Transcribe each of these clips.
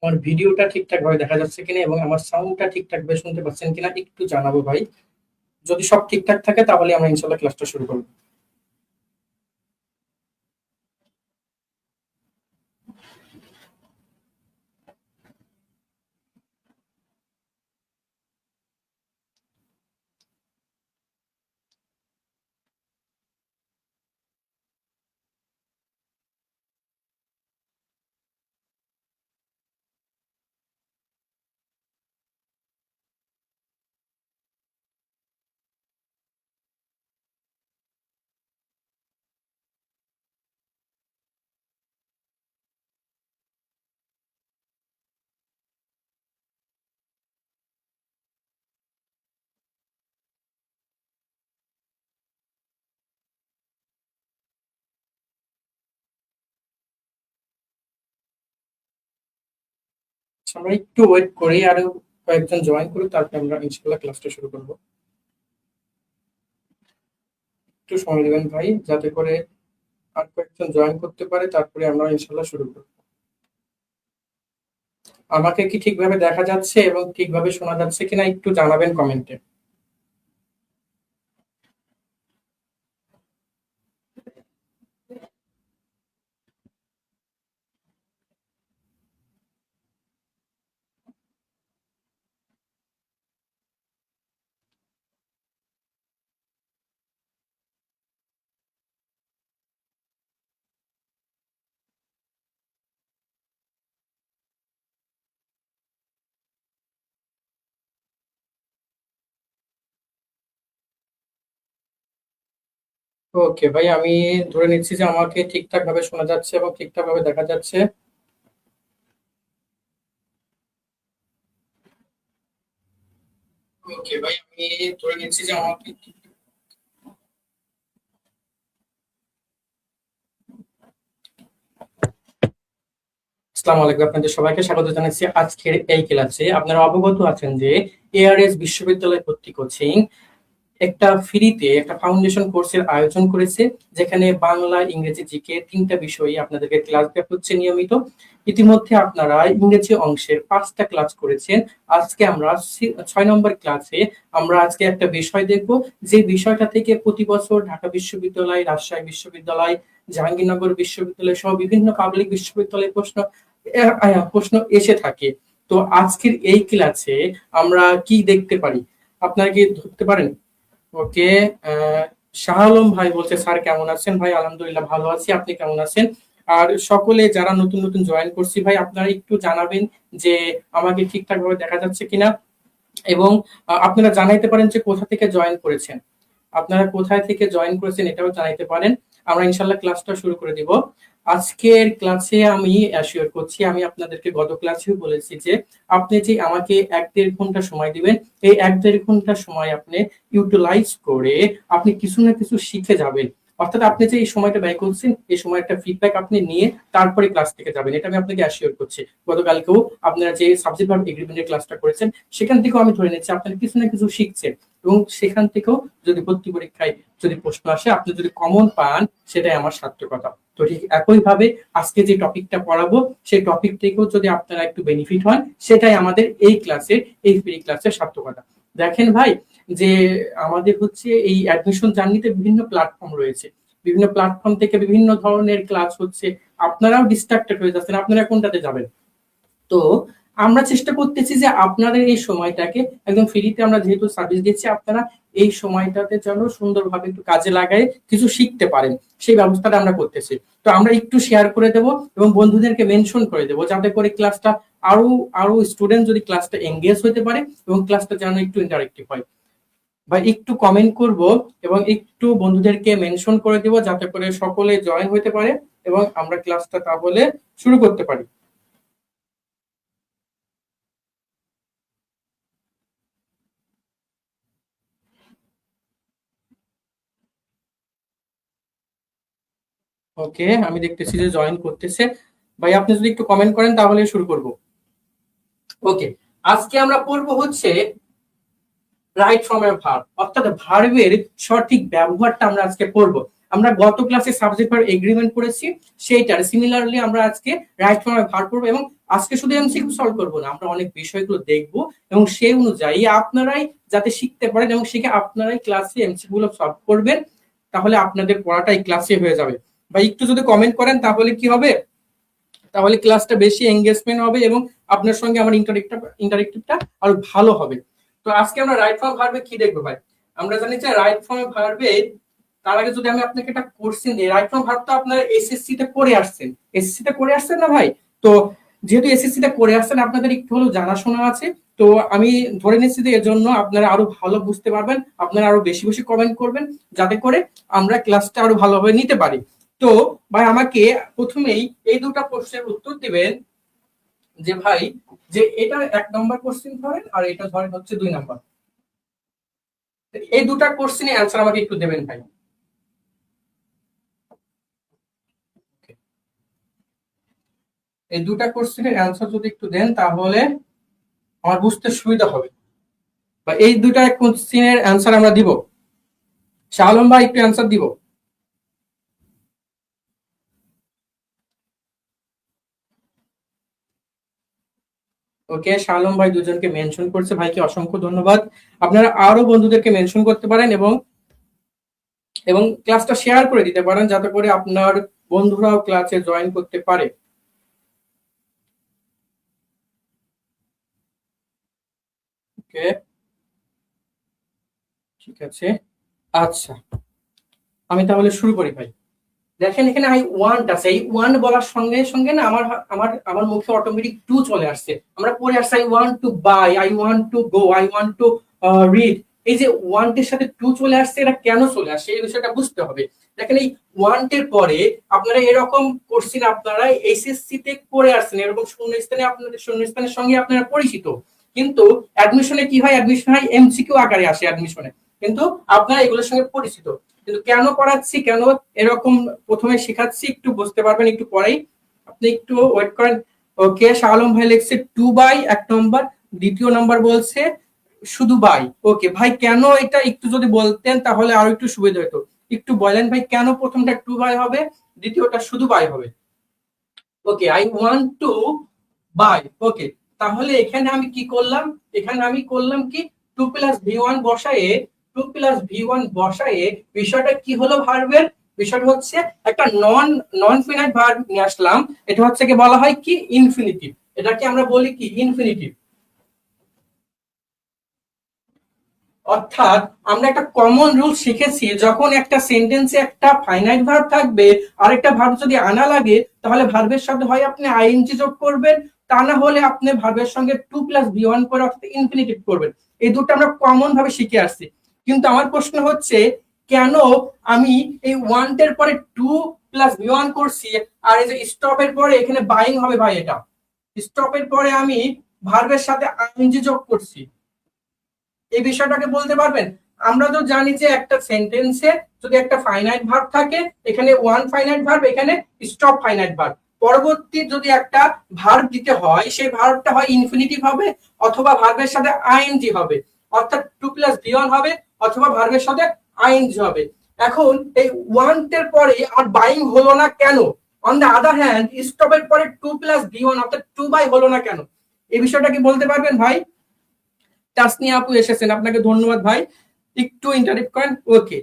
আমার ভিডিওটা ঠিকঠাক ভাবে দেখা যাচ্ছে কিনা এবং আমার সাউন্ডটা ঠিকঠাক ভাবে শুনতে পাচ্ছেন কিনা একটু জানাবো ভাই। যদি সব ঠিকঠাক থাকে তাহলে আমরা ইনশাল্লাহ ক্লাসটা শুরু করবো। আচ্ছা, আমরা একটু ওয়েট করি, আরো কয়েকজন জয়েন করি, তারপরে আমরা ইনশাল্লাহ ক্লাসটা শুরু করবো। একটু সময় দেবেন ভাই, যাতে করে আর কয়েকজন জয়েন করতে পারে, তারপরে আমরা ইনশাল্লাহ শুরু করবো। আমাকে কি ঠিকভাবে দেখা যাচ্ছে এবং ঠিকভাবে শোনা যাচ্ছে কিনা একটু জানাবেন কমেন্টে। ওকে ভাই, আমি ধরে নিচ্ছি যে আমাকে ঠিকঠাক ভাবে শোনা যাচ্ছে এবং ঠিকঠাক ভাবে দেখা যাচ্ছে। ওকে ভাই, আমি ধরে নিচ্ছি যে আমাকে আসসালামু আলাইকুম, আপনাদের সবাইকে স্বাগত জানাচ্ছি আজকের এই ক্লাসে। আপনারা অবগত আছেন যে এআরএস বিশ্ববিদ্যালয় কর্তৃক কোচিং একটা ফ্রিতে একটা ফাউন্ডেশন কোর্সের আয়োজন করেছে, যেখানে বাংলা, ইংরেজি, জিকে তিনটা বিষয়ে আপনাদেরকে ক্লাস দেওয়া হচ্ছে নিয়মিত। ইতিমধ্যে আপনারা ইংরেজি অংশের 5টা ক্লাস করেছেন। আজকে আমরা 6 নম্বর ক্লাসে আমরা আজকে একটা বিষয় দেখব, যে বিষয়টা থেকে প্রতি বছর ঢাকা বিশ্ববিদ্যালয়, রাজশাহী বিশ্ববিদ্যালয়, জাহাঙ্গীরনগর বিশ্ববিদ্যালয় সহ বিভিন্ন পাবলিক বিশ্ববিদ্যালয়ের প্রশ্ন এসে থাকে। তো আজকের এই ক্লাসে আমরা কি দেখতে পারি, আপনারা কি ধরতে পারেন? ওকে। শাহ আলম ভাই বলছে, স্যার কেমন আছেন? ভাই আলহামদুলিল্লাহ ভালো আছি, আপনি কেমন আছেন? আর সকলে যারা নতুন নতুন জয়েন করছি ভাই, আপনারা একটু জানাবেন যে আমাকে ঠিকঠাক ভাবে দেখা যাচ্ছে কিনা, এবং আপনারা জানাইতে পারেন যে কোথা থেকে জয়েন করেছেন। আপনারা কোথায় থেকে জয়েন করেছেন এটাও জানাইতে পারেন। আমরা ইনশাল্লাহ ক্লাসটা শুরু করে দিব। আজকের ক্লাসে আমি অ্যাসিওর করছি, আমি আপনাদেরকে গত ক্লাসেও বলেছি যে আপনি যে আমাকে 1-1.5 ঘন্টা সময় দিবেন, এই 1-1.5 ঘন্টা সময় আপনি ইউটিলাইজ করে আপনি কিছু না কিছু শিখে যাবেন। অর্থাৎ আপনি যে এই সময়টা ব্যয় করছেন, এই সময়টা ফিডব্যাক আপনি নিয়ে তারপরে ক্লাস থেকে যাবেন, এটা আমি আপনাকে অ্যাসিওর করছি। গতকালকেও আপনারা যে সাবজেক্ট ভার্ব এগ্রিমেন্টের ক্লাসটা করেছেন, সেখান থেকেও আমি ধরে নিচ্ছি আপনারা কিছু না কিছু শিখছেন, এবং সেখান থেকেও যদি ভর্তি পরীক্ষায় যদি প্রশ্ন আসে, আপনি যদি কমন পান, সেটাই আমার সার্থকতা। তো ঠিক একইভাবে আজকে যে টপিকটা পড়াবো, সেই টপিক থেকেও যদি আপনারা একটু বেনিফিট হন, সেটাই আমাদের এই ক্লাসের, এই ফ্রি ক্লাসের সার্থকতা। দেখেন ভাই, যে আমাদের হচ্ছে এই অ্যাডমিশন জার্নিতে বিভিন্ন প্ল্যাটফর্ম রয়েছে, বিভিন্ন প্ল্যাটফর্ম থেকে বিভিন্ন ধরনের ক্লাস হচ্ছে, আপনারাও ডিস্ট্রাক্টেড হয়ে যাচ্ছেন, আপনারা কোনটাতে যাবেন? তো আমরা চেষ্টা করতেছি যে আপনাদের এই সময়টাকে একদম ফ্রিতে, আমরা যেহেতু সার্ভিস দিচ্ছি, আপনারা এই সময়টাতে যেন সুন্দরভাবে একটু কাজে লাগায় কিছু শিখতে পারেন, সেই ব্যবস্থাটা আমরা করতেছি। তো আমরা একটু শেয়ার করে দেব এবং বন্ধুদেরকে মেনশন করে দেব, যাতে করে ক্লাসটা আরো আরো স্টুডেন্ট যদি ক্লাসটা এঙ্গেজ হতে পারে এবং ক্লাসটা যেন একটু ইন্টারেক্টিভ হয়। বা একটু কমেন্ট করব এবং একটু বন্ধুদেরকে মেনশন করে দেব, যাতে করে সকলে জয়েন হতে পারে এবং আমরা ক্লাসটা তাহলে শুরু করতে পারি। ওকে, আমি দেখতেছি যে জয়েন করতেছে। ভাই আপনি যদি একটু কমেন্ট করেন তাহলে শুরু করব। ওকে, আজকে আমরা পড়বো হচ্ছে রাইট ফর্মের ভার্ব, অর্থাৎ ভার্বের সঠিক ব্যবহারটা আমরা আজকে পড়বো। আমরা গত ক্লাসে সাবজেক্ট ভার্ব এগ্রিমেন্ট করেছি, সেইটার সিমিলারলি আমরা আজকে রাইট ফর্মে ভার্ব করব, এবং আজকে শুধু এমসিকিউ সলভ করবো না, আমরা অনেক বিষয়গুলো দেখবো এবং সেই অনুযায়ী আপনারাই যাতে শিখতে পারেন এবং শিখে আপনারাই ক্লাসে এমসিকিউ গুলো সলভ করবেন, তাহলে আপনাদের পড়াটা এই ক্লাসে হয়ে যাবে। বা একটু যদি কমেন্ট করেন তাহলে কি হবে, তাহলে ক্লাসটা বেশি এঙ্গেজমেন্ট হবে এবং আপনার সঙ্গে আমার ইন্টারেক্টিভটা আরো ভালো হবে। তো আজকে আমরা রাইট ফর্ম ভার্বে কি দেখবো ভাই? আমরা জানি যে রাইট ফর্ম ভার্বে, তার আগে যদি আমি আপনাকে একটা কোশ্চেন দিই, রাইট ফর্ম ভার্ব তো আপনারা এসএসসি তে করে আসছেন, এসএসসি তে করে আসছেন না ভাই? তো যেহেতু এসএসসি তে করে আসছেন আপনাদের একটু হলেও জানাশোনা আছে, তো আমি ধরে নিচ্ছি যে এর জন্য আপনারা আরো ভালো বুঝতে পারবেন, আপনারা আরো বেশি বেশি কমেন্ট করবেন যাতে করে আমরা ক্লাসটা আরো ভালোভাবে নিতে পারি। তো ভাই আমাকে প্রথমেই এই দুটো প্রশ্নের উত্তর দিবেন যে ভাই, যে এটা 1 নম্বর কোশ্চেন ধরেন আর এটা ধরেন হচ্ছে 2 নম্বর, এই দুটো কোশ্চেনের অ্যানসার আমাকে একটু দেবেন ভাই। এই দুটো কোশ্চেনের অ্যানসার যদি একটু দেন তাহলে আমার বুঝতে সুবিধা হবে, বা এই দুটো কোশ্চেনের অ্যানসার আমরা দিব। শাহ আলম ভাই একটু অ্যানসার দিব। ওকে, শাহ আলম ভাই দুজনকে মেনশন করছে, ভাইকে অসংখ্য ধন্যবাদ। আপনারা আরো বন্ধুদেরকে মেনশন করতে পারেন এবং এবং ক্লাসটা শেয়ার করে দিতে পারেন যাতে করে আপনার বন্ধুরাও ক্লাসে জয়েন করতে পারে। ওকে, ঠিক আছে, আচ্ছা আমি তাহলে শুরু করি ভাই। দেখেন এখানে আই ওয়ান্ট আছে, এই ওয়ান্ট বলার সঙ্গে সঙ্গে না আমার আমার আমার মুখে অটোমেটিক টু চলে আসছে। আমরা পড়ে আসছি I want to buy, I want to go, I want to read. এই যে ওয়ান্টের সাথে টু চলে আসছে, এটা কেন চলে আসছে এই বিষয়টা বুঝতে হবে। দেখেন এই ওয়ান্টের পরে আপনারা এরকম কোশ্চেন আপনারা এইচএসসি তে করে আসছেন, এরকম শূন্যস্থানে আপনাদের শূন্যস্থানের সঙ্গে আপনারা পরিচিত, কিন্তু অ্যাডমিশনে কি হয়, অ্যাডমিশন হয় এমসিকিউ আকারে আসে অ্যাডমিশনে, কিন্তু আপনারা এগুলোর সঙ্গে পরিচিত। কিন্তু কেন পড়াচ্ছি, কেন এরকম প্রথমে শেখাচ্ছি একটু বুঝতে পারবেন একটু পরেই, আপনি একটু ওয়েট করেন। ওকে, শাহ আলম ভাই লিখছে 2 বাই 1 নম্বর, দ্বিতীয় নাম্বার বলছে শুধু বাই। ওকে ভাই, কেন এটা একটু যদি বলতেন তাহলে আরো একটু সুবিধা হতো। একটু বলেন ভাই কেন প্রথমটা 2 বাই হবে, দ্বিতীয়টা শুধু বাই হবে। ওকে, আই ওয়ান্ট টু বাই। ওকে, তাহলে এখানে আমি কি করলাম, এখানে আমি করলাম কি 2 প্লাস ভি1 বসায়ে, 2 প্লাস ভি1 বসায়ে বিষয়টা কি হলো ভার্বের, বিষয়টা হচ্ছে একটা নন নন ফিনাইট ভার্ব নিয়ে আসলাম। এটা হচ্ছে কি বলা হয় কি ইনফিনিটিভ, এটাকে আমরা বলি কি ইনফিনিটিভ। অর্থাৎ আমরা একটা কমন রুল শিখেছি, যখন একটা সেন্টেন্সে একটা ফাইনাইট ভার্ব থাকবে আর একটা ভার্ব যদি আনা লাগে তাহলে ভার্বের সাথে হয় আপনি আইএনজি যোগ করবেন, তা না হলে আপনি ভার্বের সঙ্গে 2 প্লাস ভি1 করে অর্থাৎ ইনফিনিটিভ করবেন। এই দুটো আমরা কমন ভাবে শিখে আসছি। কিন্তু আমার প্রশ্ন হচ্ছে কেন আমি এই ওয়ান্টের পরে 2 প্লাস ভি1 করছি আর এই যে স্টপের পরে এখানে বাইং হবে ভাই, এটা স্টপের পরে আমি ভার্বের সাথে আইএনজি যোগ করছি, এই বিষয়টাকে বলতে পারবেন? আমরা তো জানি যে একটা সেন্টেন্সে যদি একটা ফাইনাইট ভার্ব থাকে, এখানে ওয়ান ফাইনাইট ভার্ব, এখানে স্টপ ফাইনাইট ভার্ব, পরবর্তী যদি একটা ভার্ব দিতে হয় সেই ভার্বটা হয় ইনফিনিটিভ হবে অথবা ভার্বের সাথে আইএনজি হবে, অর্থাৎ 2 প্লাস ভি1 হবে অথবা ভার্বের সাথে আইএনজি হবে। এখন এই ওয়ান্ট এর পরে আর বাইং হলো না কেন, অন দ্য আদার হ্যান্ড স্টপের পরে 2 প্লাস ভি1 অর্থাৎ 2 বাই হলো না কেন, এই বিষয়টা কি বলতে পারবেন ভাই? তাসনিয়া আপু এসেছেন, আপনাকে ধন্যবাদ ভাই, একটু ইন্টারেক্ট করেন। ওকে,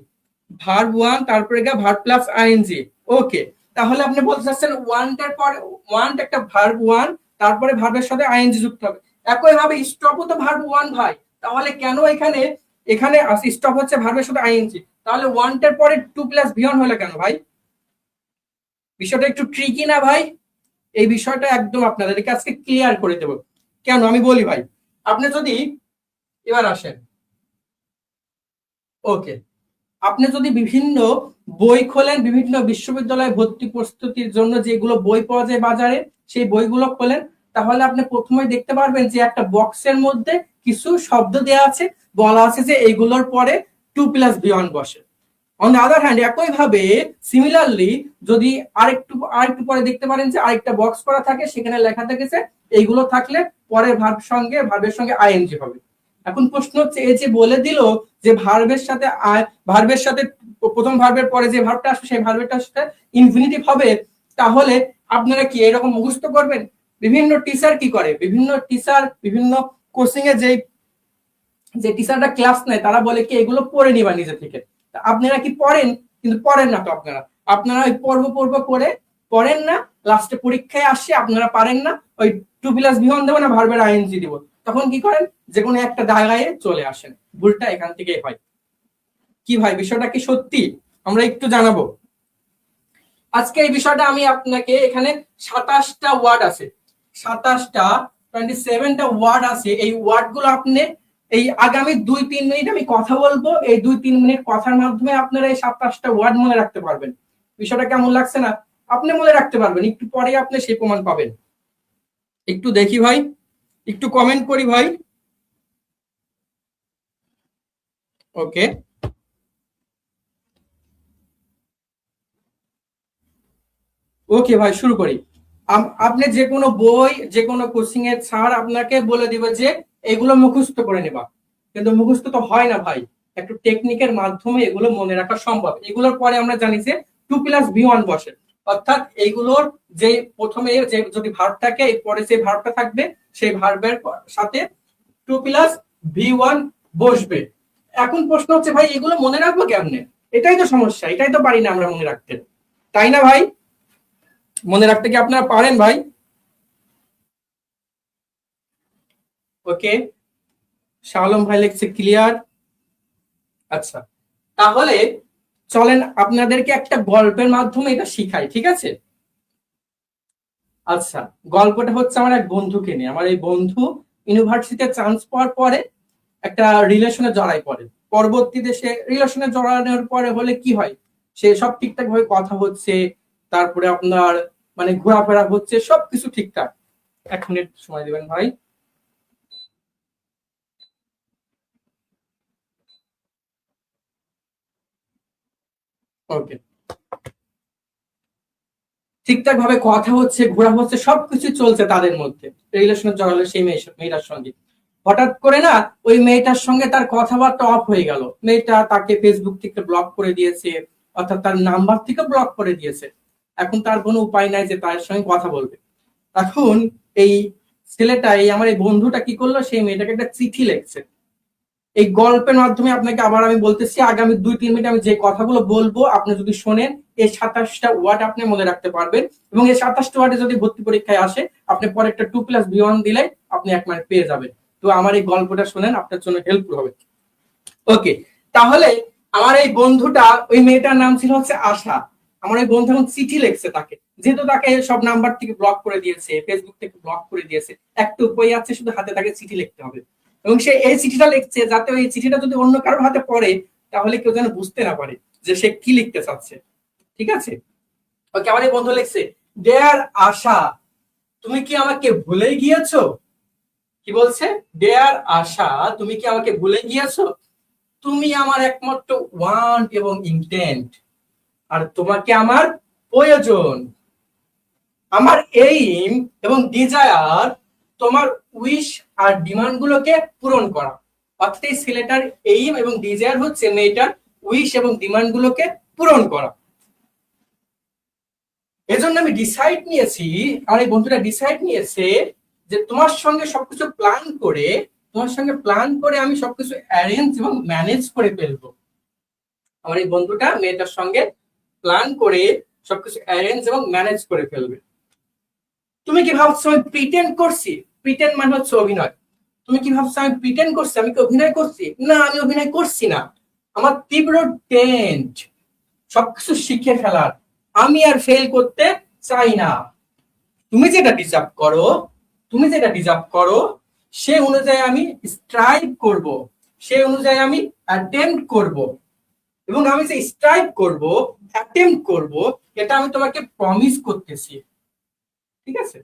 ভার্ব ওয়ান তারপরে ভার্ব প্লাস আইএনজি। ওকে, তাহলে আপনি বলতে চাচ্ছেন ওয়ান্টের পরে ওয়ান্ট একটা ভার্ব ওয়ান, তারপরে ভার্বের সাথে আইএনজি যুক্ত হবে। একইভাবে স্টপও তো ভার্ব ওয়ান ভাই, তাহলে কেন এখানে এখানে স্টপ হচ্ছে ভার্বের সাথে আইএনজি, তাহলে ওয়ান্টের পরে 2 প্লাস ভি1 হলো কেন ভাই? বিষয়টা একটু ট্রিকি না ভাই? এই বিষয়টা একদম আপনাদেরকে আজকে ক্লিয়ার করে দেব। কেন আমি বলি ভাই, আপনি যদি এবার আসেন, ওকে, আপনি যদি বিভিন্ন বই খোলেন, বিভিন্ন বিশ্ববিদ্যালয়ে ভর্তি প্রস্তুতির জন্য যেগুলো বই পাওয়া যায় বাজারে, সেই বইগুলো খোলেন, তাহলে আপনি প্রথমেই দেখতে পারবেন যে একটা বক্সের মধ্যে কিছু শব্দ দেওয়া আছে, বলা আছে যে এইগুলোর পরে 2 প্লাস ভি1 বসে। অন দ্য আদার হ্যান্ড একইভাবে সিমিলারলি যদি আরেকটু পরে দেখতে পারেন যে আরেকটা বক্স করা থাকে, সেখানে লেখা থাকে যে এইগুলো থাকলে পরের ভার্বের সঙ্গে আইএনজি হবে। এখন প্রশ্ন হচ্ছে এই যে বলে দিল যে ভার্বের সাথে প্রথম ভার্বের পরে যে ভার্বটা আসবে সেই ভার্বটা ইনফিনিটিভ হবে, তাহলে আপনারা কি এরকম মুখস্থ করবেন? বিভিন্ন টিচার কি করে, বিভিন্ন কোচিং এ যে টিচাররা ক্লাস নেয় তারা বলে কি এগুলো পড়ে নিবা নিজে থেকে। আপনারা কি পড়েন? কিন্তু পড়েন না তো আপনারা ওই পড়বো করে পড়েন না, লাস্টে পরীক্ষায় আসে আপনারা পারেন না, ওই 2+V1 দেবো না ভার্বের আইএনজি দিব, তখন কি করেন যে কোনো একটা জায়গায় চলে আসেন। ভুলটা এখান থেকেই হয়। কি ভাই বিষয়টা কি সত্যি? আমরা একটু জানাবো আজকে এই বিষয়টা। আমি আপনাকে এখানে 27টা ওয়ার্ড আছে, 27টা ওয়ার্ড আছে। এই ওয়ার্ড গুলো আপনি এই আগামী 2-3 মিনিট আমি কথা বলবো, এই 2-3 মিনিট কথার মাধ্যমে আপনারা এই 27টা ওয়ার্ড মনে রাখতে পারবেন। বিষয়টা কেমন লাগছে না? আপনি মনে রাখতে পারবেন, একটু পরে আপনি সেই প্রমাণ পাবেন। একটু দেখি ভাই, একটু কমেন্ট করি ভাই। ওকে, ওকে ভাই শুরু করি। আপনি যে কোনো বই, যে কোনো কোচিং এর স্যার আপনাকে বলে দিবে যে এগুলো মুখস্থ করে নেবা, কিন্তু মুখস্থ তো হয় না ভাই, একটু টেকনিকের মাধ্যমে এগুলো মনে রাখা সম্ভব। এগুলোর পরে আমরা জানি যে 2+V1 বসে, অর্থাৎ এইগুলোর যে প্রথমে যে যদি ভার্ব থাকে পরে যে ভার্বটা থাকবে সেই ভার্বের সাথে 2+V1 বসবে। এখন প্রশ্ন হচ্ছে ভাই এগুলো মনে রাখবো কেমনে? এটাই তো সমস্যা, এটাই তো পারি না আমরা মনে রাখতে, তাই না ভাই? মনে রাখতে কি আপনারা পারেন ভাই? ওকে, শালম ভাই লিখছে ক্লিয়ার। আচ্ছা, তাহলে চলেন আপনাদেরকে একটা গল্পের মাধ্যমে এটা শিখাই, ঠিক আছে? আচ্ছা, গল্পটা হচ্ছে আমার এক বন্ধুকে নিয়ে। আমার এই বন্ধু ইউনিভার্সিটিতে চান্স পাওয়ার পরে একটা রিলেশনে জড়াই পড়ে। পরবর্তীতে সে রিলেশনে জড়ানোর পরে হলে কি হয়, সে সব ঠিকঠাক ভাবে কথা হচ্ছে, তারপরে আপনার মানে ঘোরাফেরা হচ্ছে, সবকিছু ঠিকঠাক। 1 মিনিট সময় দিবেন ভাই। ওকে, ঠিকঠাক ভাবে কথা হচ্ছে, ঘোরা হচ্ছে, সবকিছু চলছে তাদের মধ্যে, রিলেশনে জড়ালো সেই মেয়েটার সঙ্গে। হঠাৎ করে না ওই মেয়েটার সঙ্গে তার কথাবার্তা অফ হয়ে গেল। মেয়েটা তাকে ফেসবুক থেকে ব্লক করে দিয়েছে, অর্থাৎ তার নাম্বার থেকে ব্লক করে দিয়েছে। এখন তার কোনো উপায় নাই যে তার সঙ্গে কথা বলবে। এখন এই ছেলেটা, এই আমার এই বন্ধুটা কি করলো, সেই মেয়েটাকে একটা চিঠি লিখছে। এই গল্পের মাধ্যমে আপনাকে আবার আমি বলতেছি, আগামী 2-3 মিনিট আমি যে কথাগুলো বলবো আপনি যদি শোনেন, এই 27টা ওয়ার্ড আপনি মনে রাখতে পারবেন, এবং এই 27টা ওয়ার্ডে যদি ভর্তি পরীক্ষায় আসে আপনি পরে একটা 2+V1 দিলে আপনি 1 মার্ক পেয়ে যাবেন। তো আমার এই গল্পটা শোনেন, আপনার জন্য হেল্পফুল হবে। ওকে, তাহলে আমার এই বন্ধুটা, ওই মেয়েটার নাম ছিল হচ্ছে আশা। আমার এই বন্ধু এখন চিঠি লিখছে তাকে, যেহেতু তাকে সব নাম্বার থেকে ব্লক করে দিয়েছে, ফেসবুক থেকে ব্লক করে দিয়েছে, একটা উপায় আছে, শুধু হাতে তাকে চিঠি লিখতে হবে। এবং সে এই চিঠিটা লিখছে যাতে ওই চিঠিটা যদি অন্য কারোর হাতে পড়ে তাহলে কেউ যেন বুঝতে না পারে যে সে কি লিখতে চাচ্ছে, ঠিক আছে? ওকে, আমার এই বন্ধু লিখছে, ডিয়ার আশা, তুমি কি আমাকে ভুলে গিয়েছো? কি বলছে? ডিয়ার আশা, তুমি কি আমাকে ভুলে গিয়েছো? তুমি আমার একমাত্র ওয়ান্ট এবং ইন্টেন্ট, আর তোমাকে আমার প্রয়োজন। আমার এইম এবং ডিজায়ার তোমার উইশ আর ডিমান্ড গুলোকে পূরণ করা। অর্থাৎ এই ছেলেটার এইম এবং ডিজায়ার হচ্ছে মেয়েটার উইশ এবং ডিমান্ড গুলোকে পূরণ করা। এজন্য আমি ডিসাইড নিয়েছি, আমার এই বন্ধুটা ডিসাইড নিয়েছে যে তোমার সঙ্গে প্ল্যান করে আমি সবকিছু অ্যারেঞ্জ এবং ম্যানেজ করে ফেলবো। আমার এই বন্ধুটা মেয়েটার সঙ্গে প্ল্যান করে সবকিছু অ্যারেঞ্জ এবং ম্যানেজ করে ফেলবে। তুমি কি ভাবছো আমি প্রিটেন্ড করছি? প্রিটেন্ড মানে হচ্ছে অভিনয়। তুমি কি ভাবছো আমি প্রিটেন্ড করছি, আমি কি অভিনয় করছি? না, আমি অভিনয় করছি না। আমার তীব্র টেন্ট সবকিছু শিখে ফেলার, আমি আর ফেল করতে চাই না। তুমি যেটা ডিজার্ভ করো, তুমি যেটা ডিজার্ভ করো সে অনুযায়ী আমি স্ট্রাইভ করব, সে অনুযায়ী আমি অ্যাটেম্প্ট করব। এবং আমি যে স্ট্রাইভ করব, অ্যাটেম্প্ট করব, এটা আমি তোমাকে প্রমিস করতেছি, ঠিক আছে?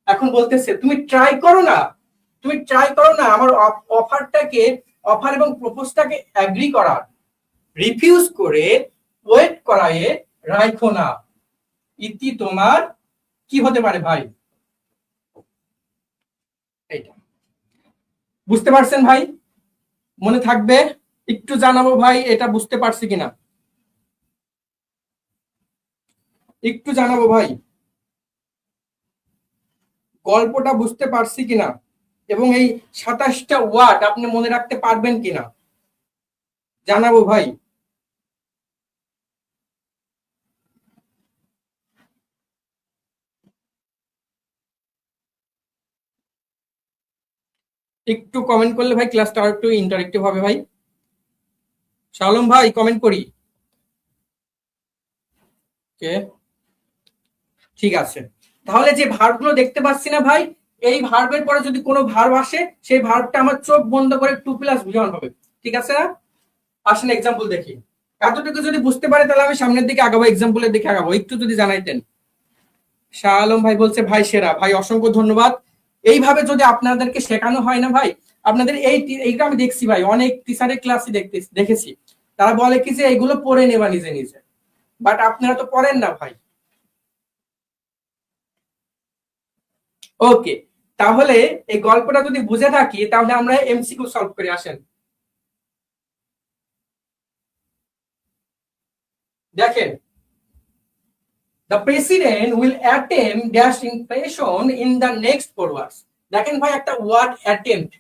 এখন বলতেছে তুমি ট্রাই করো না, তুমি ট্রাই করো না আমার অফার এবং প্রপোজটাকে এগ্রি করার, রিফিউজ করে ওয়েট করায় রাখো না। ইতি তোমার কি হতে পারে ভাই? এইটা বুঝতে পারছেন ভাই? মনে থাকবে? একটু জানাবো ভাই এটা বুঝতে পারছি কিনা। একটু জানাবো ভাই, গল্পটা বুঝতে পারছি কিনা এবং এই 27টা ওয়ার্ড আপনি মনে রাখতে পারবেন কিনা জানাবো ভাই। একটু কমেন্ট করলে ভাই ক্লাসটা আর একটু ইন্টারেক্টিভ হবে ভাই। শালম ভাই কমেন্ট করি। ওকে, ঠিক আছে। তাহলে যে ভার্বগুলো দেখতে পাচ্ছি না ভাই, এই ভার্বের পরে যদি কোনো ভার্ব আসে সেই ভার্বটা আমার চোখ বন্ধ করে টু প্লাস ভি ওয়ান হবে। ঠিক আছে না? আসেন এক্সাম্পল দেখি। এতটুকু যদি বুঝতে পারে তাহলে আমি সামনের দিকে আগাবো, এক্সাম্পলের দিকে আগাবো। একটু যদি জানাইতেন। শাহ আলম ভাই বলছে ভাই সেরা, ভাই অসংখ্য ধন্যবাদ। এইভাবে যদি আপনাদেরকে শেখানো হয় না ভাই, আপনাদের এইটা আমি দেখছি ভাই, অনেক টিচারের ক্লাসে দেখেছি, তারা বলে কি যে এইগুলো পড়ে নেবা নিজে নিজে, বাট আপনারা তো পড়েন না ভাই। ওকে, তাহলে এই গল্পটা যদি বুঝে থাকি তাহলে আমরা এমসিকিউ সলভ করে আসেন। দেখেন, the president will attempt dash impression in the next four words। দেখেন ভাই, একটা ওয়ার্ড অ্যাটেম্প্ট,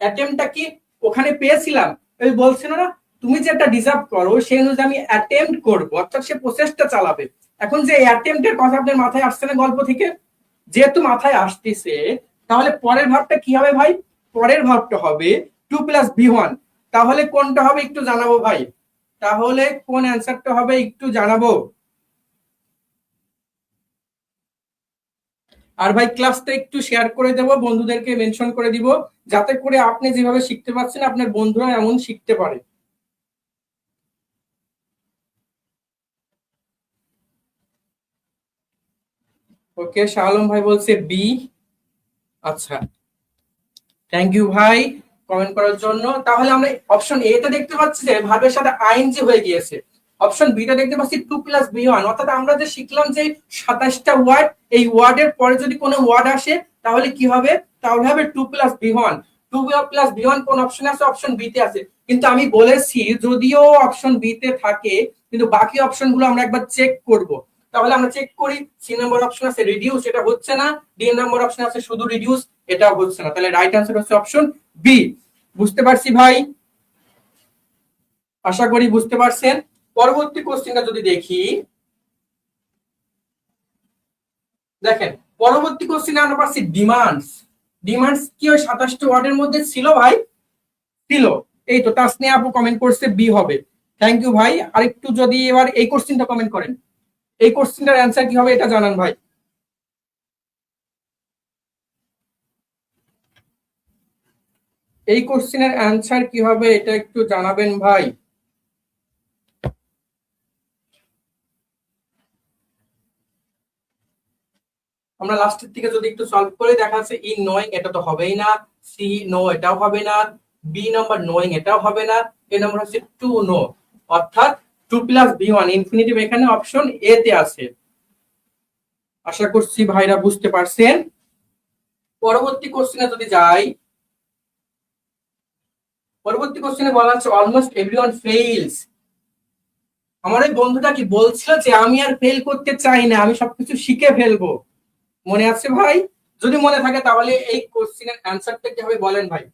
অ্যাটেম্পটা কি ওখানে পেয়েছিলাম, ওই বলছিল না তুমি যে একটা ডিজার্ভ করো সেই অনুযায়ী আমি অ্যাটেম্প্ট করব, অর্থাৎ সে প্রসেসটা চালাবে। এখন যে অ্যাটেম্প্টের কথা আপনার মাথায় আসছে না গল্প থেকে, যেহেতু মাথায় আসতেছে, তাহলে পরের ভাবটা কি হবে ভাই? পরের ভাবটা হবে টু প্লাস ভি ওয়ান। তাহলে কোনটা হবে একটু জানাবো ভাই, তাহলে কোন অ্যান্সারটা হবে একটু জানাবো। আর ভাই ক্লাসটা একটু শেয়ার করে দেবো, বন্ধুদেরকে মেনশন করে দিব, যাতে করে আপনি যেভাবে শিখতে পারছেন আপনার বন্ধুরা এমন শিখতে পারে। ওকে, শাহ আলম ভাই বলছে বি। আচ্ছা, থ্যাংক ইউ ভাই কমেন্ট করার জন্য। তাহলে আমরা অপশন এ তে দেখতে পাচ্ছি যে ভার্বের সাথে আইএনজি হয়ে গিয়েছে। অপশন বি তে দেখতে পাচ্ছি টু প্লাস বি ওয়ান, অর্থাৎ আমরা যে শিখলাম যে 27টা ওয়ার্ড, এই ওয়ার্ডের পরে যদি কোনো ওয়ার্ড আসে তাহলে কি হবে? তাহলে হবে to plus V one. To plus V one কোন অপশনে আছে? অপশন বি তে আছে। কিন্তু আমি বলেছি যদিও অপশন বি তে থাকে, কিন্তু বাকি অপশন গুলো আমরা একবার চেক করব। তাহলে আমরা চেক করি, সি নম্বর অপশন আছে রিডিউস, এটা হচ্ছে না। ডি নম্বর অপশন আছে শুধু রিডিউস, এটাও হচ্ছে না। তাহলে রাইট অ্যান্সার হচ্ছে অপশন বি। বুঝতে পারছি ভাই, আশা করি বুঝতে পারছেন। পরবর্তী কোশ্চেনটা যদি দেখি, দেখেন পরবর্তী কোশ্চেনে আমরা পাচ্ছি ডিমান্ডস। ডিমান্ডস কি ওই 27টা ওয়ার্ডের মধ্যে ছিল ভাই? ছিল। এই তো তাসনিয়া আপু কমেন্ট করছে বি হবে। থ্যাংক ইউ ভাই। আরেকটু যদি এবার এই কোশ্চেনটা কমেন্ট করেন, এই কোশ্চেনটার অ্যান্সার কি হবে এটা জানান ভাই। এই কোশ্চেনের অ্যান্সার কি হবে এটা একটু জানাবেন ভাই। আমরা লাস্টের দিকে যদি একটু সলভ করে দেখা যাচ্ছে ই নোয়িং, এটা তো হবেই না। সি নো, এটাও হবে না। বি নাম্বার নোয়িং, এটাও হবে না। এ নাম্বার হচ্ছে টু নো, অর্থাৎ to plus V one infinitive এখানে অপশন এ তে আছে। আশা করছি ভাইরা বুঝতে পারছেন। পরবর্তী কোশ্চেনে যদি যাই, পরবর্তী কোশ্চেনে বলা হচ্ছে অলমোস্ট এভরিওয়ান ফেইলস। আমার এই বন্ধুটা কি বলছিল যে আমি আর ফেল করতে চাই না, আমি সবকিছু শিখে ফেলবো। মনে আছে ভাই? যদি মনে থাকে তাহলে এই কোশ্চেনের অ্যান্সারটা কি হবে বলেন ভাই।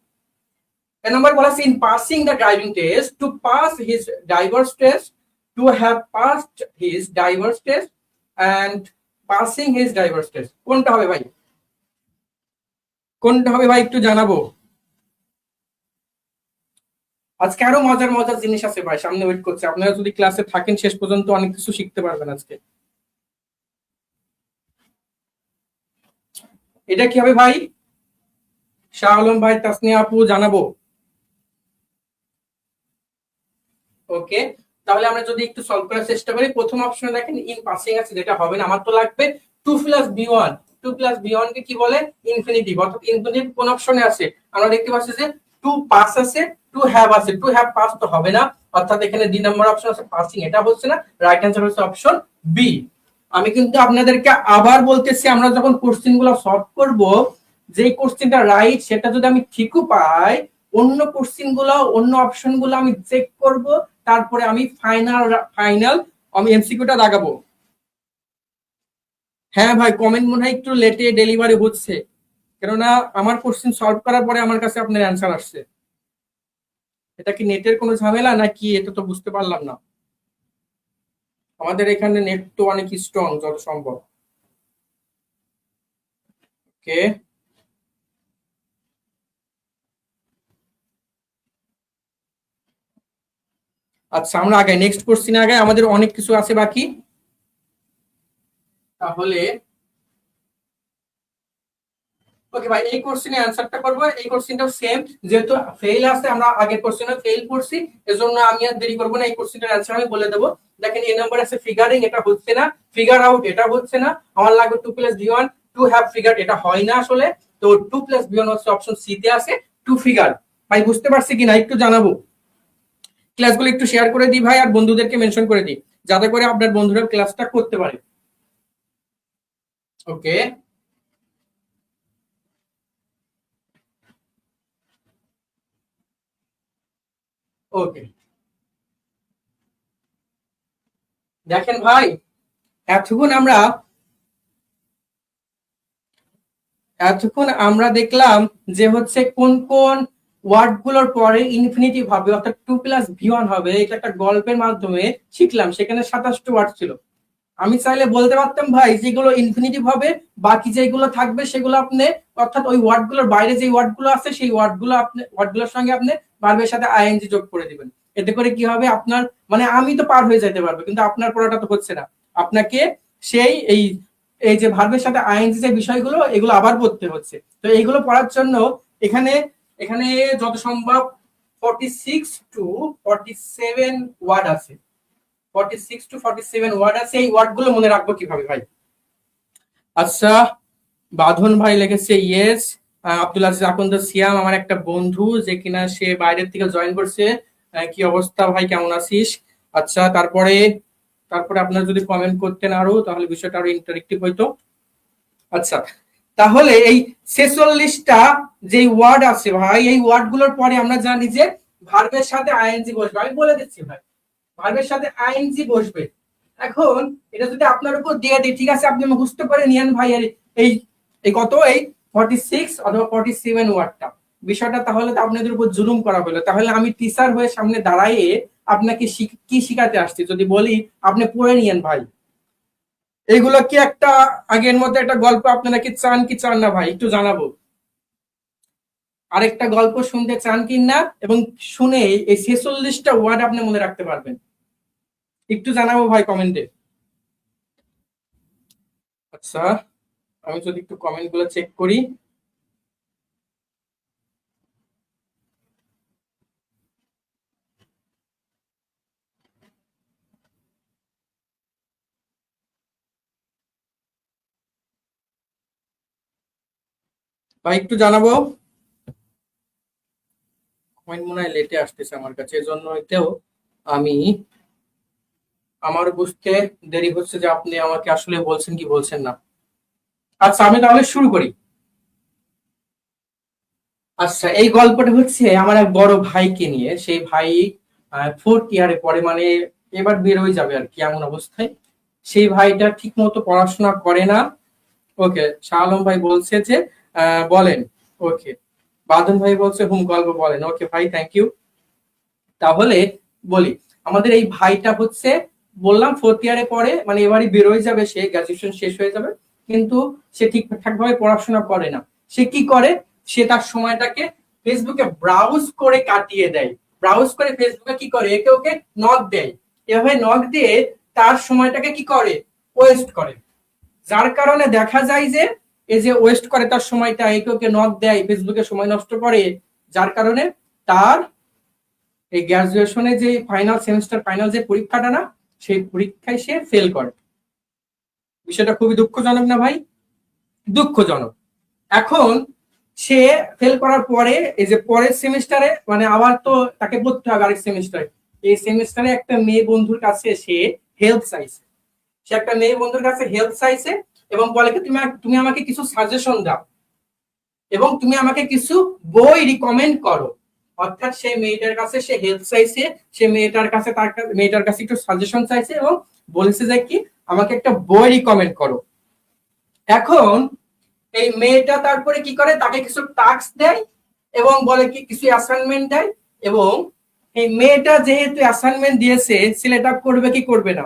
A number was in passing the driving test, to pass his driver's test, to have passed his driver's test, and passing his driver's test। কোনটা হবে ভাই? কোনটা হবে ভাই একটু জানাবো। আজকে আরো মজার মজার জিনিস আছে ভাই, সামনে ওয়েট করছে। আপনারা যদি ক্লাসে থাকেন শেষ পর্যন্ত অনেক কিছু শিখতে পারবেন আজকে। এটা কি হবে ভাই? শাহ আলম ভাই, তাসনিয়া আপু জানাবো। ওকে, তাহলে আমরা যদি একটু সলভ করার চেষ্টা করি, প্রথম অপশনে দেখেন ইন পাসিং আছে, যেটা হবে না। আমার তো লাগবে to plus V one. To plus V one কে কি বলে? ইনফিনিটিভ। অর্থাৎ ইনফিনিটিভ কোন অপশনে আছে? আমরা দেখতে পাচ্ছি যে টু পাস আছে, টু হ্যাভ আছে। টু হ্যাভ পাস তো হবে না, অর্থাৎ এখানে ডি নাম্বার অপশন আছে পাসিং, এটা হচ্ছে না। রাইট অ্যান্সার হচ্ছে অপশন বি। আমি কিন্তু আপনাদেরকে আবার বলতেছি, আমরা যখন কোশ্চেন গুলো সলভ করব, যে কোশ্চেনটা রাইট সেটা যদি আমি ঠিকও পাই, অন্য কোশ্চেন গুলো, অন্য অপশন গুলো আমি চেক করব, তারপরে আমি ফাইনাল ফাইনাল আমি এমসিকিউটা দাগাবো। হ্যাঁ ভাই, কমেন্ট মনে হয় একটু লেটে ডেলিভারি হচ্ছে, কেননা আমার কোশ্চেন সলভ করার পরে আমার কাছে আপনার অ্যান্সার আসছে। এটা কি নেটের কোনো ঝামেলা নাকি, এটা তো বুঝতে পারলাম না। আমাদের এখানে নেট তো অনেক স্ট্রং যত সম্ভব। ওকে। আচ্ছা, আমরা আগে নেক্সট কোশ্চেন, আগে আমাদের অনেক কিছু আছে বাকি। তাহলে ওকে ভাই, এই কোশ্চেনে অ্যানসারটা করবো। এই কোশ্চেনটাও সেম, যেহেতু ফেল আছে, আমরা আগের কোশ্চেনে ফেল করছি, এজন্য আমি আর দেরি করবো না, এই কোশ্চেনটার অ্যানসার আমি বলে দেবো। দেখেন, এই নাম্বার আছে ফিগারিং, এটা হচ্ছে না। ফিগার আউট, এটা হচ্ছে না। আমার লাগবে 2 + V1 টু হ্যাভ ফিগার, এটা হয় না আসলে। তো 2 + V1 হচ্ছে অপশন সি তে আছে, টু ফিগার। ভাই বুঝতে পারছি কিনা একটু জানাবো। ক্লাসগুলো একটু শেয়ার করে দিই ভাই, আর বন্ধুদেরকে মেনশন করে দিই, যাতে করে আপনার বন্ধুরা ক্লাসটা করতে পারে। ওকে। ওকে, দেখেন ভাই, এতক্ষণ আমরা দেখলাম যে হচ্ছে কোন কোন ওয়ার্ড গুলোর পরে ইনফিনিটিভ হবে, অর্থাৎ 2 + V1 হবে, এটা একটা গল্পের মাধ্যমে শিখলাম। সেখানে 27টা ওয়ার্ড ছিল। আমি চাইলে বলতে পারতাম ভাই, যেগুলো ইনফিনিটিভ হবে, বাকি যেগুলো থাকবে সেগুলো আপনি, অর্থাৎ ওই ওয়ার্ড গুলোর বাইরে যে ওয়ার্ড গুলো আছে সেই ওয়ার্ড গুলোর সঙ্গে আপনি ভার্বের সাথে আইএনজি যোগ করে দিবেন। এতে করে কি হবে, আপনার মানে আমি তো পার হয়ে যেতে পারবো, কিন্তু আপনার পড়াটা তো হচ্ছে না। আপনাকে সেই এই এই যে ভার্বের সাথে আইএনজি যে বিষয়গুলো, এগুলো আবার পড়তে হচ্ছে। তো এইগুলো পড়ার জন্য এখানে এখানে যত সম্ভব 46 to 47 ওয়ার্ড আছে। 46 to 47 ওয়ার্ড আছে, এই ওয়ার্ড গুলো মনে রাখবো কিভাবে ভাই? আচ্ছা, বাঁধন ভাই লিখেছে ইয়েস। আব্দুল আজিজ আকন্দ সিয়াম আমার একটা বন্ধু, যে কিনা সে বাইরের থেকে জয়েন করছে। কি অবস্থা ভাই, কেমন আছিস? আচ্ছা, তারপরে তারপরে আপনারা যদি কমেন্ট করতেন আরো, তাহলে বিষয়টা আরো ইন্টারেক্টিভ হইতো। আচ্ছা, তাহলে এই 46টা যে ওয়ার্ড আছে ভাই, এই ওয়ার্ড গুলোর পরে আমরা জানি যে ভার্বের সাথে আইএনজি বসবে। আমি বলে দিচ্ছি ভাই, ভার্বের সাথে আইএনজি বসবে। এখন এটা যদি আপনার উপর দিয়ে দিই, ঠিক আছে, আপনি মুখস্থ করে নিয়েন ভাই। এই এই কত, এই 46 অথবা 47 ওয়ার্ডটা, বিষয়টা তাহলে তো আপনাদের উপর জুলুম করা হলো। তাহলে আমি টিচার হয়ে সামনে দাঁড়াইয়ে আপনাকে কি শিখাতে আসছি যদি বলি আপনি পড়ে নিয়েন ভাই? এইগুলো কি একটা আগের মধ্যে একটা গল্প আপনারা কি চান কি চান না ভাই, একটু জানাবো। আরেকটা গল্প শুনতে চান কি না, এবং শুনে এই 46টা ওয়ার্ড আপনি মনে রাখতে পারবেন? একটু জানাবো ভাই কমেন্টে। আচ্ছা, আমি যদি একটু কমেন্ট গুলো চেক করি। ভাই একটু জানাবো। কমেন্ট মনে হয় লেটে আসতেছে আমার কাছে, এজন্য এতেও আমি, আমার বুঝতে দেরি হচ্ছে যে আপনি আমাকে আসলে বলছেন কি বলছেন না। আচ্ছা, আমি তাহলে শুরু করি। আচ্ছা, এই গল্পটা হচ্ছে আমার এক বড় ভাইকে নিয়ে। সেই ভাই 4th ইয়ারে পড়ে, মানে এবার বের হয়ে যাবে আর কি, এমন অবস্থায়। সেই ভাইটা ঠিক মতো পড়াশোনা করে না। ওকে, শাহ আলম ভাই বলছে যে বলেন। ওকে, বাদন ভাই বলছে হুম, গল্প বলেন। ওকে ভাই, থ্যাংক ইউ। তাহলে বলি, আমাদের এই ভাইটা হচ্ছে, বললাম 4th ইয়ারে পড়ে, মানে এবারই বেরোয় যাবে, সে গ্রাজুয়েশন শেষ হয়ে যাবে, কিন্তু সে ঠিকঠাক ভাবে পড়াশোনা করে না। সে কি করে, সে তার সময়টাকে ফেসবুকে ব্রাউজ করে কাটিয়ে দেয়। ব্রাউজ করে ফেসবুকে কি করে, একে ওকে নক দেয়। এভাবে নক দিয়ে তার সময়টাকে কি করে, ওয়েস্ট করে। যার কারণে দেখা যায় যে এই যে ওয়েস্ট করে তার সময়টা, একে ওকে নক দেয়, ফেসবুকে সময় নষ্ট করে, যার কারণে তার এই গ্রাজুয়েশনে যে ফাইনাল সেমিস্টার, ফাইনাল যে পরীক্ষাটা না, সেই পরীক্ষায় সে ফেল করে। বিষয়টা খুবই দুঃখজনক না ভাই? দুঃখজনক। এখন সে ফেল করার পরে, এই যে পরের সেমিস্টারে, মানে আবার তো তাকে পড়তে হবে আরেক সেমিস্টারে। এই সেমিস্টারে একটা মেয়ে বন্ধুর কাছে সে হেল্প চাইছে। সে একটা মেয়ে বন্ধুর কাছে হেল্প চাইছে এবং বলে কি, তুমি তুমি আমাকে কিছু সাজেশন দাও, এবং তুমি আমাকে কিছু বই রিকমেন্ড করো। অর্থাৎ সেই মেয়েটার কাছে সে হেল্প চাইছে, সে মেয়েটার কাছে একটু সাজেশন চাইছে, এবং বলেছে যে কি, আমাকে একটা বই রিকমেন্ড করো। এখন এই মেয়েটা তারপরে কি করে, তাকে কিছু টাস্ক দেয় এবং বলে কি কিছু অ্যাসাইনমেন্ট দেয়, এবং এই মেয়েটা যেহেতু অ্যাসাইনমেন্ট দিয়েছে, ছেলেটা করবে কি করবে না?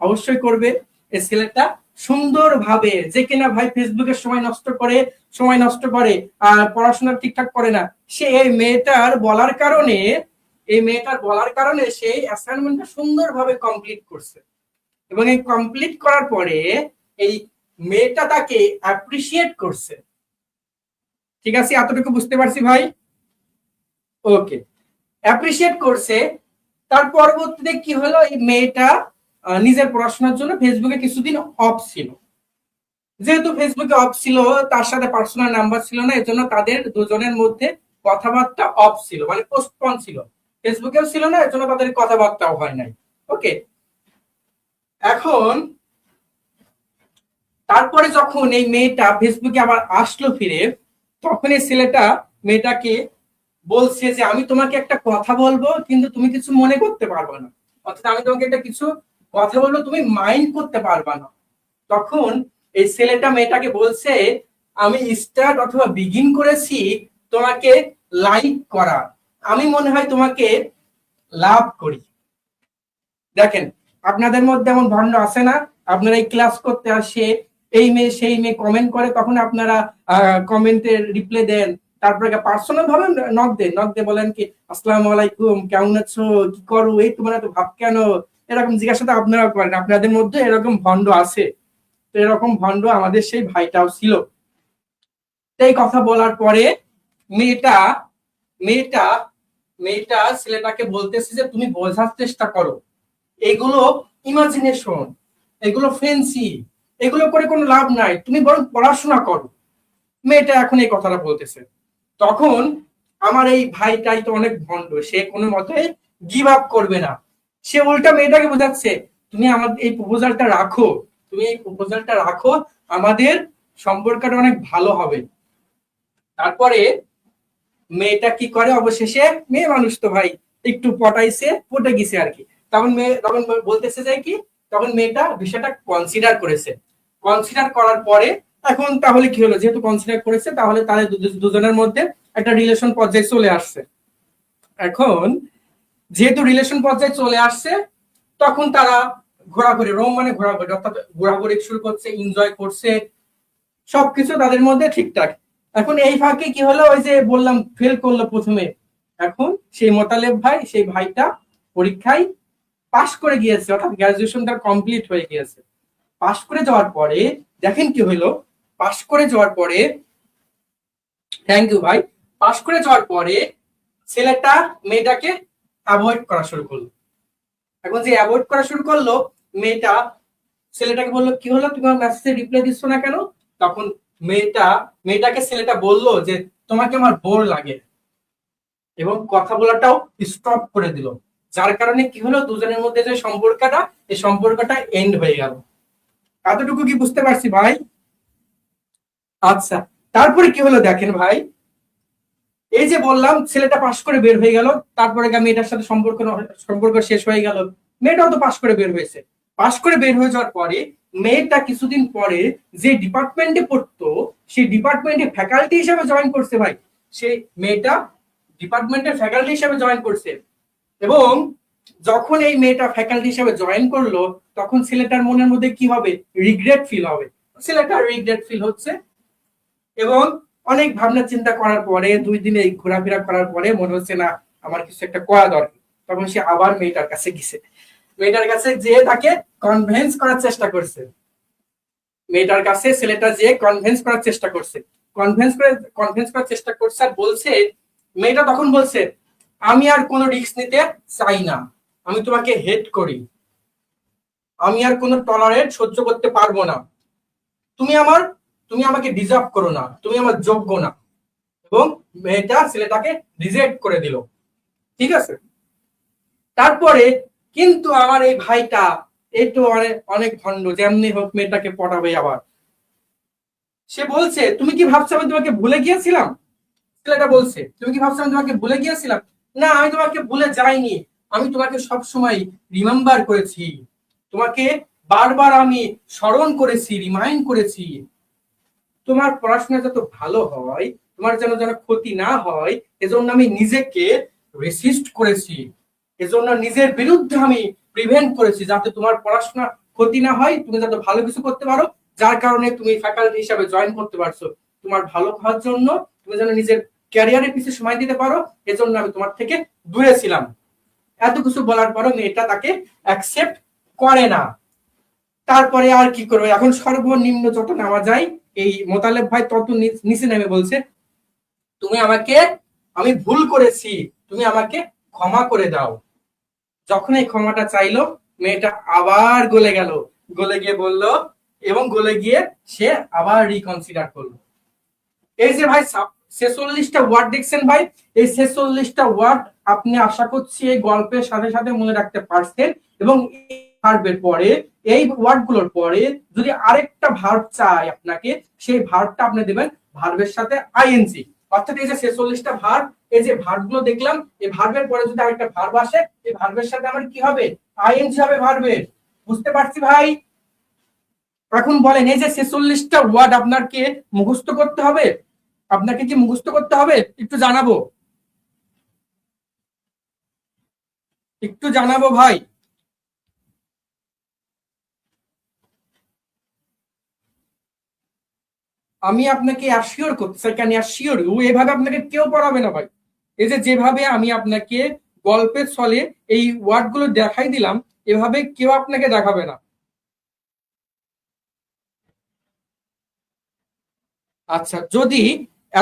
অবশ্যই করবে। এই ছেলেটা সুন্দরভাবে, যে কিনা ভাই ফেসবুকে সময় নষ্ট করে আর পড়াশোনা ঠিকঠাক করে না, সে এই মেয়েটার বলার কারণে সেই অ্যাসাইনমেন্টটা সুন্দরভাবে কমপ্লিট করছে। এবং এই কমপ্লিট করার পরে এই মেয়েটা তাকে অ্যাপ্রিসিয়েট করছে। ঠিক আছে, এতটুকু বুঝতে পারছি ভাই? ওকে, অ্যাপ্রিসিয়েট করছে। তার পরবর্তীতে কি হলো, এই মেয়েটা নিজের পড়াশোনার জন্য ফেসবুকে কিছুদিন অফ ছিল। যেহেতু ফেসবুকে অফ ছিল, তার সাথে পার্সোনাল নাম্বার ছিল না, এজন্য তাদের দুজনের মধ্যে কথাবার্তা অফ ছিল, মানে পোস্টপন ছিল। ফেসবুকেও ছিল না, এজন্য তাদের কথাবার্তাও হয় নাই। ওকে, এখন তারপরে যখন এই মেয়েটা ফেসবুকে আবার আসলো ফিরে, তখন এই ছেলেটা মেয়েটাকে বলছে যে আমি তোমাকে একটা কথা বলবো, কিন্তু তুমি কিছু মনে করতে পারবে না, অর্থাৎ আমি তোমাকে একটা কিছু কথা বলবো, তুমি মাইন্ড করতে পারবে না। তখন এই ছেলেটা মেয়েটাকে বলছে, আমি স্টার্ট অথবা বিগিন করেছি তোমাকে লাইক করা, আমি মনে হয় তোমাকে লাভ করি। দেখেন, আপনাদের মধ্যে এমন ভণ্ড আছে না, আপনারা এই ক্লাস করতে আসে এই মেয়ে সেই মেয়ে কমেন্ট করে, তখন আপনারা কমেন্টের রিপ্লাই দেন, তারপরে পার্সোনাল ভাবে নক দিয়ে বলেন কি আসসালামু আলাইকুম, কেমন আছো, কি করো, এই তোমার এত ভাব কেন, এরকম জিজ্ঞাসা আপনারা করেন। আপনাদের মধ্যে এরকম ভণ্ড আছে। তো এরকম ভণ্ড আমাদের সেই ভাইটাও ছিল। এই কথা বলার পরে মেয়েটা মেয়েটা মেয়েটা ছেলেটাকে বলতেছে যে তুমি বোঝার চেষ্টা করো, এগুলো ইমাজিনেশন, এগুলো ফ্যান্সি, এগুলো করে কোনো লাভ নাই, তুমি বরং পড়াশোনা করো। মেয়েটা এখন এই কথাটা বলতেছে। তখন আমার এই ভাইটাই তো অনেক ভণ্ড, সে কোনো মতে গিভ আপ করবে না। সে উল্টা মেয়েটাকে বোঝাচ্ছে, তুমি আমাদের এই প্রপোজালটা রাখো, আমাদের সম্পর্কটা অনেক ভালো হবে। তারপরে মেয়েটা কি করে, অবশেষে মেয়ে মানুষ তো ভাই, একটু পটে গেছে আর কি। তখন বলতেছে যে কি, তখন মেয়েটা বিষয়টা কনসিডার করার পরে, এখন তাহলে কি হলো, যেহেতু কনসিডার করেছে, তাহলে তাদের দুজনের মধ্যে একটা রিলেশন পর্যায়ে চলে আসছে। এখন যেহেতু রিলেশন পর্যায়ে চলে আসছে, তখন তারা ঘোরাঘুরি, অর্থাৎ ঘোরাঘুরি শুরু করছে, এনজয় করছে, সবকিছু তাদের মধ্যে ঠিকঠাক। এখন এই ফাঁকে কি হলো, ওই যে বললাম ফেল করলো প্রথমে, এখন সেই মোতালেব ভাই, সেই ভাইটা পরীক্ষায় পাশ করে গিয়েছে, অর্থাৎ গ্রাজুয়েশন তার কমপ্লিট হয়ে গিয়েছে। পাশ করে যাওয়ার পরে দেখেন কি হইলো, পাশ করে যাওয়ার পরে, থ্যাংক ইউ ভাই, পাশ করে যাওয়ার পরে ছেলেটা মেয়েটাকে অ্যাভয়েড করা শুরু করলো। এখন যে অ্যাভয়েড করা শুরু করলো, মেয়েটা ছেলেটাকে বললো কি হলো, তুমি আমার মেসেজে রিপ্লাই দিচ্ছ না কেন? তখন মেয়েটাকে ছেলেটা বললো যে তোমাকে আমার বোর লাগে, এবং কথা বলাটাও স্টপ করে দিল। যার কারণে কি হলো, দুজনের মধ্যে যে সম্পর্কটা, এই সম্পর্কটা এন্ড হয়ে গেল। এতটুকু কি বুঝতে পারছি ভাই? আচ্ছা, তারপরে কি হলো দেখেন ভাই, এই যে বললাম ছেলেটা পাশ করে বের হয়ে গেল, তারপরে মেয়েটার সাথে সম্পর্ক শেষ হয়ে গেল। মেয়েটাও তো পাশ করে বের হয়েছে। পাশ করে বের হয়ে যাওয়ার পরে মেয়েটা কিছুদিন পরে যে ডিপার্টমেন্টে পড়তো, সেই ডিপার্টমেন্টে ফ্যাকাল্টি হিসেবে জয়েন করছে ভাই। সেই মেয়েটা ডিপার্টমেন্টের ফ্যাকাল্টি হিসেবে জয়েন করছে, এবং যখন এই মেয়েটা ফ্যাকাল্টি হিসেবে জয়েন করলো, তখন ছেলেটার মনের মধ্যে কি হবে, রিগ্রেট ফিল হবে। ছেলেটার রিগ্রেট ফিল হচ্ছে, এবং অনেক ভাবনা চিন্তা করার পরে, 2 দিনে ঘোরাফেরা করার পরে মনে হচ্ছে না, আমার কিছু একটা করা দরকার। তখন সে আবার মেয়েটার কাছে গেছে, মেয়েটার কাছে যে তাকে কনভিন্স করার চেষ্টা করছে। মেয়েটার কাছে ছেলেটা যে কনভিন্স করার চেষ্টা করছে, আর বলছে, মেয়েটা তখন বলছে, আমি আর কোনো রিস্ক নিতে চাই না, আমি তোমাকে হেট করি, আমি আর কোনো টলারেট সহ্য করতে পারবো না, তুমি আমাকে ডিজার্ভ করো না, তুমি আমার যোগ্য না। এবং মেয়েটা ছেলেটাকে রিজেক্ট করে দিল। ঠিক আছে, তারপরে কিন্তু আমার এই ভাইটা একটু অনেক ভণ্ড, যেমনি হোক মেয়েটাকে পটাবে। আবার সে বলছে, তুমি কি ভাবছো আমি তোমাকে ভুলে গিয়েছিলাম? ছেলেটা বলছে, তুমি কি ভাবছো আমি তোমাকে ভুলে গিয়েছিলাম? না, আমি তোমাকে ভুলে যাইনি, আমি তোমাকে সব সময় রিমেম্বার করেছি, তোমাকে বারবার আমি স্মরণ করেছি, রিমাইন্ড করেছি। তোমার পড়াশোনা যত ভালো হয়, তোমার যেন যেন ক্ষতি না হয়, এজন্য আমি নিজেকে রেসিস্ট করেছি, এজন্য নিজের বিরুদ্ধে আমি প্রিভেন্ট করেছি, যাতে তোমার পড়াশোনা ক্ষতি না হয়, তুমি যাতে ভালো কিছু করতে পারো, যার কারণে তুমি ফ্যাকাল্টি হিসাবে জয়েন করতে পারছো। তোমার ভালো হওয়ার জন্য, তুমি যেন নিজের ক্যারিয়ারের পিছনে সময় দিতে পারো, এজন্য আমি তোমার থেকে দূরে ছিলাম। এত কিছু বলার পরও মেয়েটা তাকে অ্যাকসেপ্ট করে না। তারপরে আর কি করবে, এখন সর্বনিম্ন যত নামা যায়, এই মোতালেব ভাই তত নিচে নেমে বলছে, তুমি আমাকে, আমি ভুল করেছি, তুমি আমাকে ক্ষমা করে দাও। যখন এই ক্ষমাটা চাইলো, মেয়েটা আবার গলে গেল, গলে গিয়ে বলল, এবং গলে গিয়ে সে আবার রিকনসিডার করলো। এই যে ভাই 46টা ওয়ার্ড দেখছেন ভাই, এই 46টা ওয়ার্ড আপনি আশা করছি এই গল্পের সাথে সাথে মনে রাখতে পারছেন। এবং ভার্বের পরে, এই ওয়ার্ডগুলোর পরে যদি আরেকটা ভার্ব চাই আপনাকে, সেই ভার্বটা আপনি দেবেন ভার্বের সাথে আইএনজি। অর্থাৎ এই যে 46টা ভার্ব, এই যে ভার্বগুলো দেখলাম, এই ভার্বের পরে যদি আরেকটা ভার্ব আসে, এই ভার্বের সাথে আমার কি হবে, আইএনজি হবে ভার্বের। বুঝতে পারছি ভাই? এখন বলেন, এই যে 46টা ওয়ার্ড আপনাকে মুখস্থ করতে হবে, আপনাকে কি মুখস্থ করতে হবে? একটু জানাবো, একটু জানাবো ভাই। আমি আপনাকে অ্যাসিওর করতে চাই, ক্যান অ্যাসিওর ইউ, এভাবে আপনাকে কেউ পড়াবে না ভাই। এই যে যেভাবে আমি আপনাকে গল্পের ছলে এই ওয়ার্ড গুলো দেখাই দিলাম, এভাবে কেউ আপনাকে দেখাবে না। আচ্ছা, যদি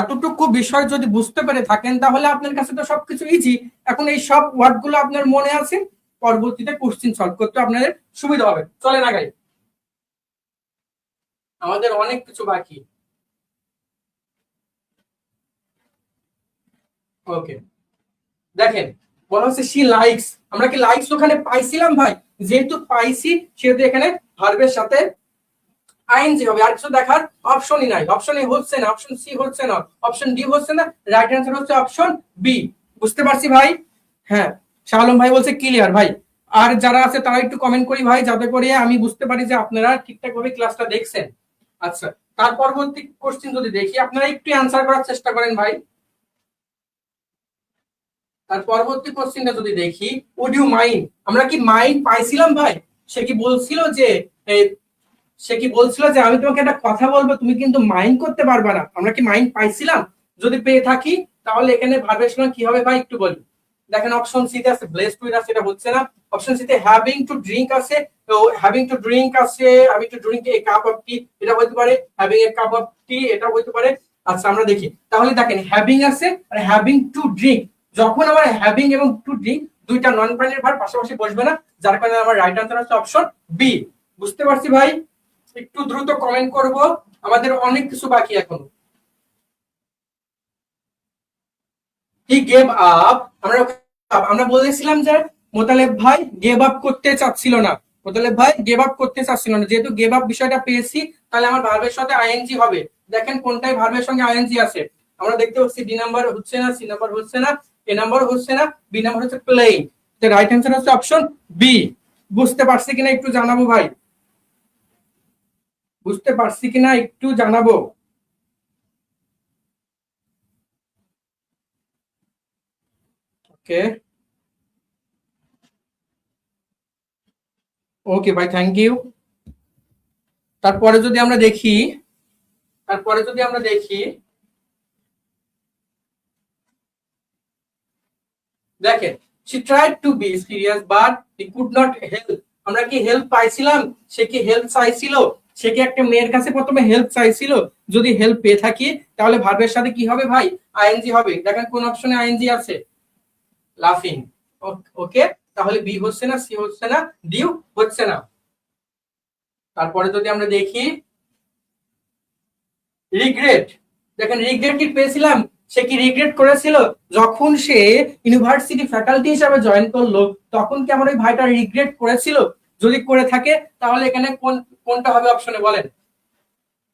এতটুকু বিষয় যদি বুঝতে পেরে থাকেন, তাহলে আপনার কাছে তো সবকিছু ইজি। এখন এই সব ওয়ার্ড গুলো আপনার মনে আছে, পরবর্তীতে কোশ্চিন সলভ করতে আপনাদের সুবিধা হবে। চলেন আগাই, আমাদের অনেক কিছু বাকি। ওকে, দেখেন, বলা হচ্ছে শি লাইকস, আমরা কি লাইকস ওখানে পাইছিলাম ভাই? যেহেতু পাইছি, সেহেতু এখানে ভার্বের সাথে আইএনজি হবে। আর কিছু দেখার অপশনই নাই, অপশন এ হচ্ছে না, অপশন সি হচ্ছে না, অপশন ডি হচ্ছে না, রাইট অ্যান্সার হচ্ছে অপশন বি। বুঝতে পারছি ভাই? হ্যাঁ, শাহ আলম ভাই বলছে ক্লিয়ার ভাই। আর যারা আছে তারা একটু কমেন্ট করি ভাই, যাতে করে আমি বুঝতে পারি যে আপনারা ঠিকঠাক ভাবে ক্লাসটা দেখছেন। আচ্ছা, তার পরবর্তী কোশ্চেন যদি দেখি, আপনারা একটু অ্যান্সার করার চেষ্টা করেন ভাই। তার পরবর্তী কোশ্চেনটা যদি দেখি, উড ইউ মাইন্ড, আমরা কি মাইন্ড পাইছিলাম ভাই? সে কি বলছিল যে সে কি বলছিল যে আমি তোমাকে একটা কথা বলবো, তুমি কিন্তু মাইন্ড করতে পারবে না? আমরা কি মাইন্ড পাইছিলাম? যদি পেয়ে থাকি, তাহলে এখানে ভার্বের সময় কি হবে ভাই একটু বলি। দেখেন, অপশন সি তে আছে ব্লেসড উইথ, আছে, এটা হচ্ছে না। অপশন সি তে হ্যাভিং টু ড্রিঙ্ক আছে, তো হ্যাভিং টু ড্রিঙ্ক আছে, having to drink a cup of tea, এটা হতে পারে। Having a cup of tea, এটা হতে পারে। আচ্ছা, আমরা দেখি তাহলে। দেখেন, হ্যাভিং আছে আর হ্যাভিং টু ড্রিঙ্ক, যখন আমার হ্যাভিং এবং টু ড্রিঙ্ক দুইটা নন প্রাইমারি ভার্ব পাশাপাশি বসবে না, যার কারণে আমার রাইট আনসার হচ্ছে অপশন বি। বুঝতে পারছি ভাই? একটু দ্রুত কমেন্ট করব, আমাদের অনেক কিছু বাকি এখনো। হি গেভ আপ, আমরা বলেছিলাম যে মোতালেব ভাই গেভ আপ করতে চাচ্ছিল না, মোতালেব ভাই গেভ আপ করতে চাচ্ছিল না। যেহেতু গেভ আপ বিষয়টা পেয়েছি, তাহলে আমার ভার্বের সাথে আইএনজি হবে। দেখেন কোনটাই ভার্বের সঙ্গে আইএনজি আছে, আমরা দেখতে পাচ্ছি ডি নাম্বার হচ্ছে না, সি নাম্বার হচ্ছে না, এ নাম্বার হচ্ছে না, বি নাম্বার হচ্ছে প্লেইং। তো রাইট অ্যান্সার হচ্ছে অপশন বি। বুঝতে পারছি কিনা একটু জানাবো ভাই, বুঝতে পারছি কিনা একটু জানাবো। ওকে, ওকে ভাই, থ্যাংক ইউ। তারপরে যদি আমরা দেখি, তারপরে যদি আমরা দেখি, দেখেন, she tried to be serious but he could not help, আমরা কি হেল্প পাইছিলাম? সে কি হেল্প চাইছিল? সে কি একটা মেয়ের কাছে প্রথমে হেল্প চাইছিল? যদি হেল্প পেয়ে থাকি, তাহলে ভার্বের সাথে কি হবে ভাই? আইএনজি হবে। দেখেন কোন অপশনে আইএনজি আছে, লাফিং। ওকে, তাহলে বি হচ্ছে না, সি হচ্ছে না, ডি হচ্ছে না। তারপরে যদি আমরা দেখি রিগ্রেট, দেখেন রিগ্রেট কি পেয়েছিলাম? সে কি রিগ্রেট করেছিল যখন সে ইউনিভার্সিটি ফ্যাকাল্টি হিসাবে জয়েন করলো? তখন কি আমার ওই ভাইটা রিগ্রেট করেছিল? যদি করে থাকে, তাহলে এখানে কোনটা হবে অপশনে বলেন?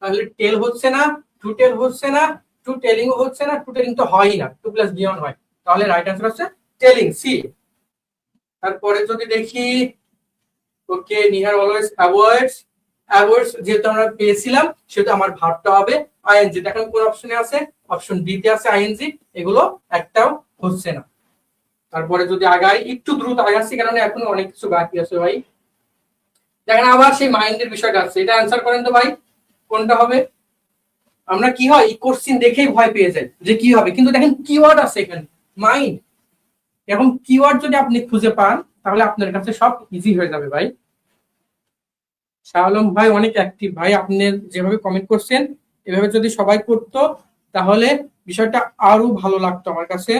তাহলে টেল হচ্ছে না, টু টেল হচ্ছে না, টু টেলিং হচ্ছে না, টু টেলিং তো হয়ই না, টু প্লাস বিয়ন হয়। তাহলে রাইট অ্যান্সার হচ্ছে টেলিং, সি। তারপরে যদি দেখি, ওকে, নিহার অলওয়েজ অ্যাভয়েডস, অ্যাভয়েডস যেহেতু আমরা পেয়েছিলাম, সেহেতু আমার ভাবটা হবে আইএনজি। দেখেন কোন অপশনে আছে, অপশন ডি তে আছে আইএনজি, এগুলো একটাও হচ্ছে না। তারপরে যদি আগাই, একটু দ্রুত আগাচ্ছি কারণ এখনো অনেক কিছু বাকি আছে ভাই। দেখেন আবার সেই মাইন্ডের বিষয়টা আছে, এটা অ্যান্সার করেন তো ভাই, কোনটা হবে? আমরা কি হয়, এই কোশ্চিন দেখেই ভয় পেয়ে যাই যে কি হবে, কিন্তু দেখেন কিওয়ার্ড আছে এখানে, মাইন্ড। এখন কিওয়ার্ড যদি আপনি খুঁজে পান তাহলে আপনার কাছে সব ইজি হয়ে যাবে ভাই। শাহ আলম ভাই অনেক অ্যাক্টিভ ভাই, আপনি যেভাবে কমেন্ট করছেন এভাবে যদি সবাই করতো তাহলে বিষয়টা আরো ভালো লাগতো আমার কাছে।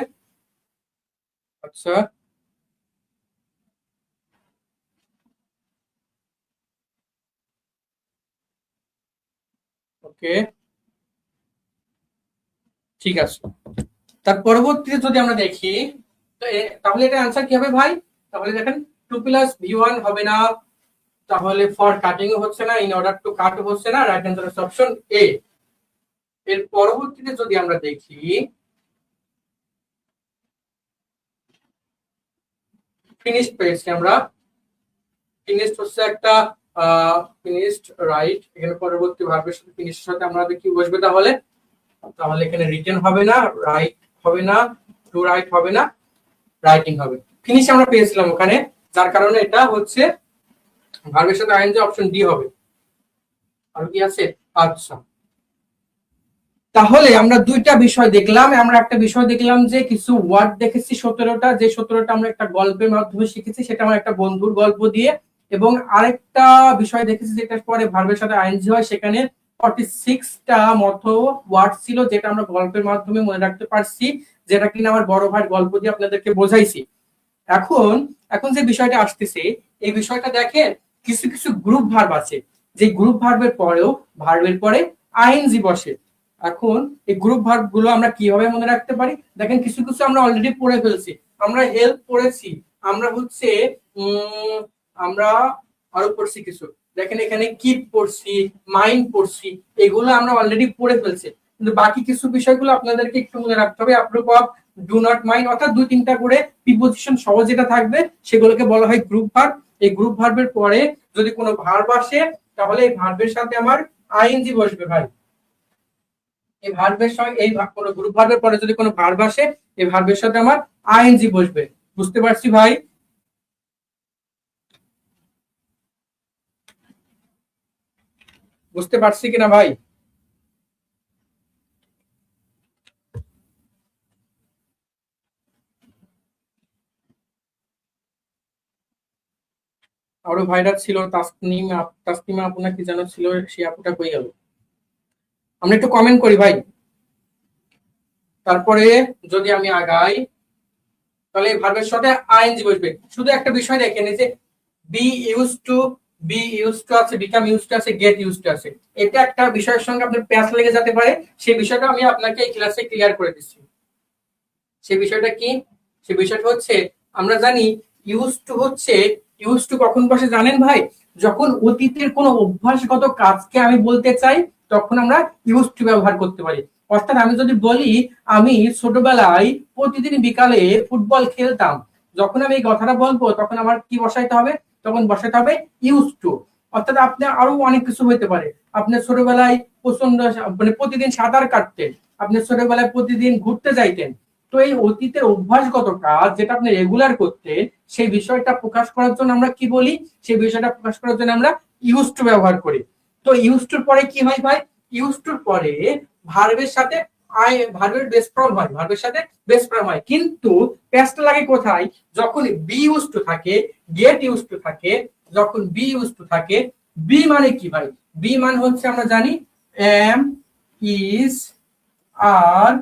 আচ্ছা, ওকে, ঠিক আছে। তার পরবর্তীতে যদি আমরা দেখি, তাহলে এটা আনসার কি হবে ভাই? তাহলে দেখেন 2+v1 হবে না, তাহলে ফর কাটিং হচ্ছে না, ইন অর্ডার টু কাট হচ্ছে না, রাইট অ্যান্সার হচ্ছে অপশন এ। এর পরবর্তীতে যদি আমরা দেখি, ফিনিশড পেয়েছি আমরা, ফিনিশড হচ্ছে একটা ফিনিশড, রাইট। এখানে পরবর্তী ভার্বের সাথে ফিনিশের সাথে আমাদের কি বসবে তাহলে? তাহলে এখানে রিটেন হবে না, রাইট হবে না, টু রাইট হবে না, রাইটিং হবে। ফিনিশ আমরা পেয়েছিলাম ওখানে, যার কারণে এটা হচ্ছে ভার্বের সাথে আইএনজি, অপশন ডি হবে। আর কি আছে? আচ্ছা, তাহলে আমরা দুইটা বিষয় দেখলাম। আমরা একটা বিষয় দেখলাম যে কিছু ওয়ার্ড দেখেছি 17টা, যে 17টা আমরা একটা গল্পের মাধ্যমে শিখেছি, সেটা আমার একটা বন্ধুর গল্প দিয়ে। এবং আরেকটা বিষয় দেখেছি যেটা পরে ভার্বের সাথে আইএনজি হয়, সেখানে 46টা মতো ওয়ার্ড ছিল যেটা আমরা গল্পের মাধ্যমে মনে রাখতে পারছি, যেটা কিনা আমার বড় ভাইয়ের গল্প দিয়ে আপনাদেরকে বোঝাইছি। এখন এখন যে বিষয়টা আসতেছে, এই বিষয়টা দেখেন কিছু কিছু গ্রুপ ভার্ব আছে, যে গ্রুপ ভার্বের পরেও ভার্বের পরে আইএনজি বসে। এখন এই গ্রুপ ভার্ব গুলো আমরা কিভাবে মনে রাখতে পারি? দেখেন কিছু কিছু আমরা অলরেডি পড়ে ফেলছি। আমরা হেল্প পড়েছি, আমরা হচ্ছে আমরা আরো পড়ছি কিছু। দেখেন এখানে কিপ পড়ছি, মাইন্ড পড়ছি, এগুলো আমরা অলরেডি পড়ে ফেলছি। কিন্তু বাকি কিছু বিষয়গুলো আপনাদেরকে একটু মনে রাখতে হবে। Approve of, do not mind, অর্থাৎ দুই তিনটা করে প্রিপোজিশন সহ যেটা থাকবে সেগুলোকে বলা হয় গ্রুপ ভার্ব। এই গ্রুপ ভার্বের পরে যদি কোনো ভার্ব আসে তাহলে এই ভার্বের সাথে আমার আইএনজি বসবে ভাই। এই ভার্বের সঙ্গে এই কোনো গ্রুপ ভার্বের পরে যদি কোনো ভার্ব আসে, এই ভার্বের সাথে আমার আইএনজি বসবে। বুঝতে পারছি ভাই? বুঝতে পারছি কিনা ভাই? আরো ভাইরা ছিল, তাসনিমা আপনার কি জানো ছিল, সেই আপুটা কই গেল? আমরা একটু কমেন্ট করি ভাই। তারপরে যদি আমি আগাই তাহলে ভার্বের সাথে আইএনজি বসবে। শুধু একটা বিষয় দেখেন, এই যে be used to, be used to আছে, বিকাম ইউজ টু আছে, গেট ইউজ টু আছে, এটা একটা বিষয়ের সঙ্গে আপনার প্যাচ লেগে যেতে পারে। সেই বিষয়টা আমি আপনাকে এই ক্লাসে ক্লিয়ার করে দিচ্ছি। সেই বিষয়টা কি? সেই বিষয়টা হচ্ছে, আমরা জানি ইউজ টু হচ্ছে, ইউজ টু কখন বসে জানেন ভাই? যখন অতীতের কোনো অভ্যাসগত কাজকে আমি বলতে চাই তখন আমরা ইউজ টু ব্যবহার করতে পারি। অর্থাৎ আমি যদি বলি আমি ছোটবেলায় প্রতিদিন বিকালে ফুটবল খেলতাম, যখন আমি এই কথাটা বলবো তখন আমার কি বসাইতে হবে? তখন বসাইতে হবে ইউজ টু। অর্থাৎ আপনি আরো অনেক কিছু হইতে পারে। আপনি ছোটবেলায় প্রচন্ড মানে প্রতিদিন সাঁতার কাটতেন, আপনি ছোটবেলায় প্রতিদিন ঘুরতে যাইতেন। তো এই অতীতের অভ্যাসগত কাজ যেটা আপনি রেগুলার করতেন, সেই বিষয়টা প্রকাশ করার জন্য আমরা কি বলি? সেই বিষয়টা প্রকাশ করার জন্য আমরা ইউজ টু ব্যবহার করি। তো ইউজ টুর পরে কি হয় ভাই? ইউজ টুর পরে ভার্বের সাথে ভার্বের বেস ফর্ম হয়, ভার্বের সাথে বেস ফর্ম হয়, কিন্তু প্যাসটা লাগে কোথায়? যখন বি ইউজ টু থাকে, গেট ইউজ টু থাকে, যখন বি ইউজ টু থাকে। বি মানে কি ভাই? বি মানে হচ্ছে আমরা জানি am, is, are,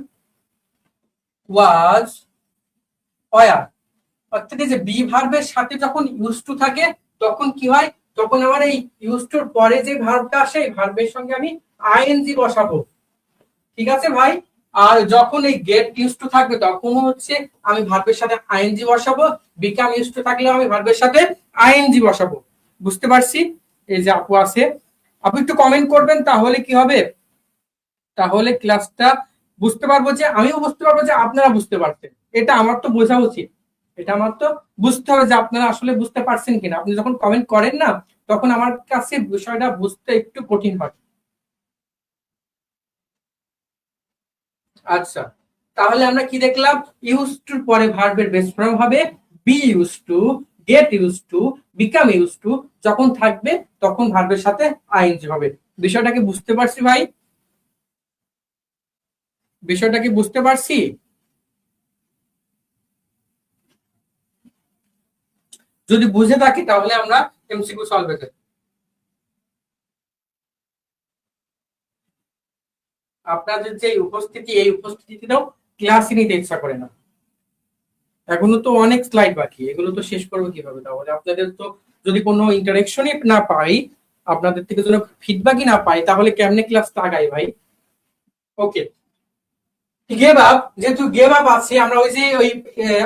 was, were. অর্থাৎ এই যে বি ভার্বের সাথে যখন ইউজ টু থাকে তখন কি হয়? তখন আমার এই ইউজ টুর পরে যে ভার্বটা আসে এই ভার্বের সঙ্গে আমি আইএনজি বসাবো। ঠিক আছে ভাই? আর যখন এই গেট ইউজ টু থাকবে তখন হচ্ছে আমি ভার্বের সাথে আইএনজি বসাবো, বিকাম ইউজ টু থাকলেও আমি ভার্বের সাথে আইএনজি বসাবো। বুঝতে পারছি? এই যে আপু আছে, আপু একটু কমেন্ট করবেন, তাহলে কি হবে? তাহলে ক্লাসটা বুঝতে পারবো, যে আমিও বুঝতে পারবো যে আপনারা বুঝতে পারছেন। এটা আমার তো বোঝা উচিত, এটা আমার তো বুঝতে হবে যে আপনারা আসলে বুঝতে পারছেন কিনা। আপনি যখন কমেন্ট করেন না তখন আমার কাছে বিষয়টা বুঝতে একটু কঠিন হয়। আচ্ছা, তাহলে আমরা কি দেখলাম? ইউজ টুর পরে ভার্বের বেস ফর্ম হবে be used to, get used to, become used to. যখন থাকবে তখন ভার্বের সাথে আইএনজি হবে। বিষয়টা কি বুঝতে পারছি ভাই? বিষয়টা কি বুঝতে পারছি? যদি বুঝে থাকি তাহলে আমরা এমসিকিউ সলভ করব। আপনাদের যে উপস্থিতি, এই উপস্থিতিটাও ক্লাসে নিতে ইচ্ছা করে না। এখনো তো অনেক স্লাইড বাকি, এগুলো তো শেষ করবো কিভাবে? তাহলে আপনাদের তো যদি কোনো ইন্টারেকশনই না পাই, আপনাদের থেকে যদি ফিডব্যাকই না পাই, তাহলে কেমনে ক্লাস লাগাই ভাই? ওকে, গেভ আপ, যেহেতু গেভ আপ আছে, আমরা ওই যে ওই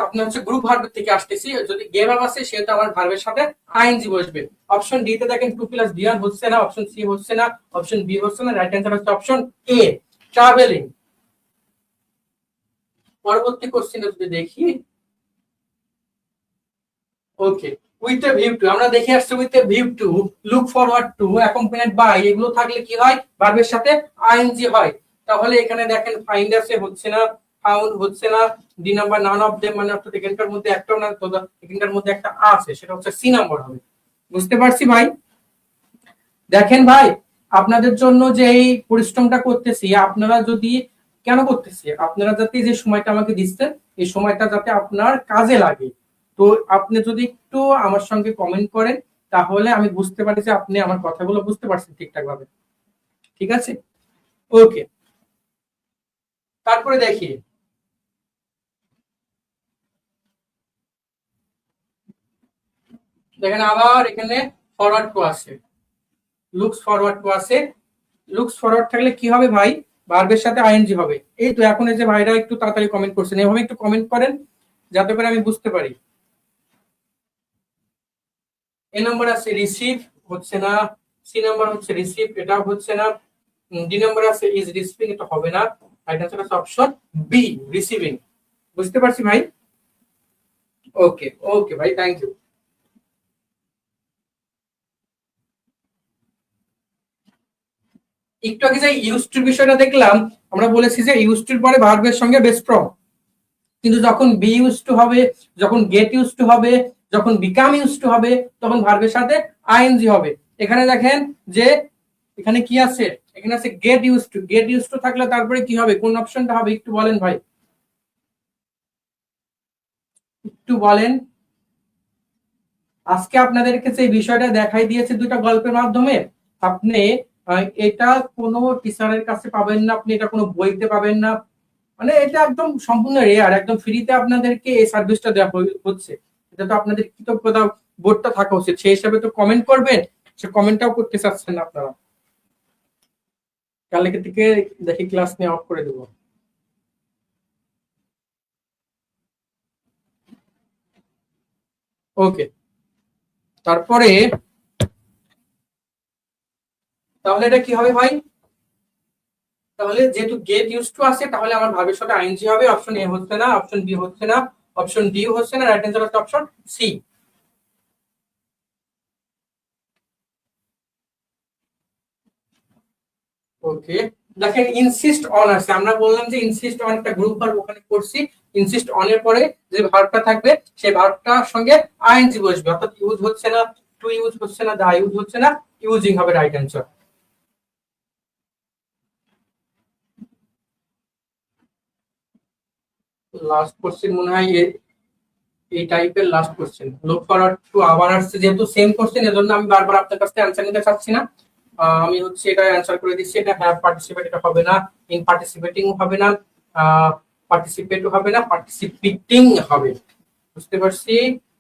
আপনার হচ্ছে গ্রুপ ভার্ব থেকে আসতেছি। যদি গেভ আপ আছে সেহেতু আমার ভার্বের সাথে আইএনজি বসবে। অপশন ডি তে দেখেন 2 + ডিয়ার হচ্ছে না, অপশন সি হচ্ছে না, অপশন বি হচ্ছে না, রাইট অ্যান্সার হচ্ছে অপশন এ, ট্রাভেলিং। পরবর্তী কোশ্চেনে যদি দেখি, okay, with a view to, আমরা দেখে আসছি with a view to, look forward to, accompanied by, এগুলো থাকলে কি হয়? ভার্বের সাথে আইএনজি হয়। তাহলে এখানে দেখেন ফাইন্ড আছে হচ্ছে না, ফাউন্ড হচ্ছে না, D number none of them, মানে অর্থাৎ এখানকার মধ্যে একটাও না, তো এখানকার মধ্যে একটা আছে, সেটা হচ্ছে সি নাম্বার হবে। বুঝতে পারছি ভাই? দেখেন ভাই, আপনাদের জন্য যে এই পরিশ্রমটা করতেছি, আপনারা যদি, কেন করতেছি? আপনারা যাতে যে সময়টা আমাকে দিচ্ছেন, এই সময়টা যাতে আপনার কাজে লাগে। তো আপনি যদি একটু আমার সঙ্গে কমেন্ট করেন, তাহলে আমি বুঝতে পারি যে আপনি আমার কথাগুলো বুঝতে পারছেন ঠিকঠাক ভাবে। ঠিক আছে? ওকে, তারপরে দেখি, দেখেন আবার এখানে ফরওয়ার্ড টু আছে, লুকস ফরওয়ার্ড টু আছে। লুকস ফরওয়ার্ড থাকলে কি হবে ভাই? ভার্বের সাথে আইএনজি হবে। এই তো এখন এই যে ভাইরা একটু তাড়াতাড়ি কমেন্ট করছেন, এভাবে একটু কমেন্ট করেন যাতে করে আমি বুঝতে পারি। এ নাম্বার আছে রিসিভ, হচ্ছে না। সি নাম্বার হচ্ছে রিসিভ, এটাও হচ্ছে না। ডি নাম্বার আছে ইজ রিসিভিং, এটা হবে না। রাইট আনসার আছে অপশন বি, রিসিভিং। বুঝতে পারছি ভাই? ওকে, ওকে ভাই, থ্যাংক ইউ। একটু আগে যে ইউজ টু বিষয়টা দেখলাম, আমরা বলেছি যে ইউজ টুর পরে ভার্বের সঙ্গে বেস ফর্ম, কিন্তু যখন বি ইউজ টু হবে, যখন গেট ইউজ টু হবে, যখন বিকাম ইউজ টু হবে, তখন ভার্বের সাথে আইএনজি হবে। এখানে দেখেন যে এখানে কি আছে? এখানে আছে get used to. Get used to থাকলে তারপরে কি হবে? কোন অপশনটা হবে একটু বলেন ভাই, একটু বলেন। আজকে আপনাদেরকে যে বিষয়টা দেখাই দিয়েছে দুইটা গল্পের মাধ্যমে, আপনি এটা কোনো টিচারের কাছে পাবেন না, আপনি এটা কোনো বইতে পাবেন না। মানে এটা একদম সম্পূর্ণ রেয়ার, একদম ফ্রিতে আপনাদেরকে এই সার্ভিসটা দেওয়া হচ্ছে। এটা তো আপনাদের কৃতজ্ঞতা বোধটা থাকা উচিত। সেই হিসাবে তো কমেন্ট করবেন, সে কমেন্টটাও করতে চাচ্ছেন না আপনারা। কালকে থেকে দেখি ক্লাস নিয়ে অফ করে দেবো। ওকে, তারপরে তাহলে এটা কি হবে ভাই? তাহলে যেহেতু গেট ইউজ টু আছে, তাহলে আমার ভাবের সাথে আইএনজি হবে। অপশন এ হচ্ছে না, অপশন বি হচ্ছে না, অপশন ডি হচ্ছে না, রাইট অ্যান্সার হচ্ছে অপশন সি। ওকে, দেখেন ইনসিস্ট অন আছে, আমরা বললাম যে ইনসিস্ট অন একটা গ্রুপ ভার্ব ওখানে করছি। ইনসিস্ট অন এর পরে যে ভার্বটা থাকবে, সেই ভার্বটার সঙ্গে আইএনজি বসবে, অর্থাৎ ইউজ হচ্ছে না, টু ইউজ হচ্ছে না, দা ইউজ হচ্ছে না, ইউজিং হবে রাইট অ্যান্সার। লাস্ট কোশ্চেন মনে হয় এই টাইপের last question. Look forward two আবার আসছে, যেহেতু সেম কোশ্চেন, এজন্য আমি বারবার আপনার কাছ থেকে অ্যান্সার নিতে চাচ্ছি না। আমি হচ্ছে এটা অ্যান্সার করে দিচ্ছি। এটা হ্যাভ পার্টিসিপেট, এটা হবে না। ইন পার্টিসিপেটিং হবে না, পার্টিসিপেট হবে না, পার্টিসিপেটিং হবে। বুঝতে পারছি।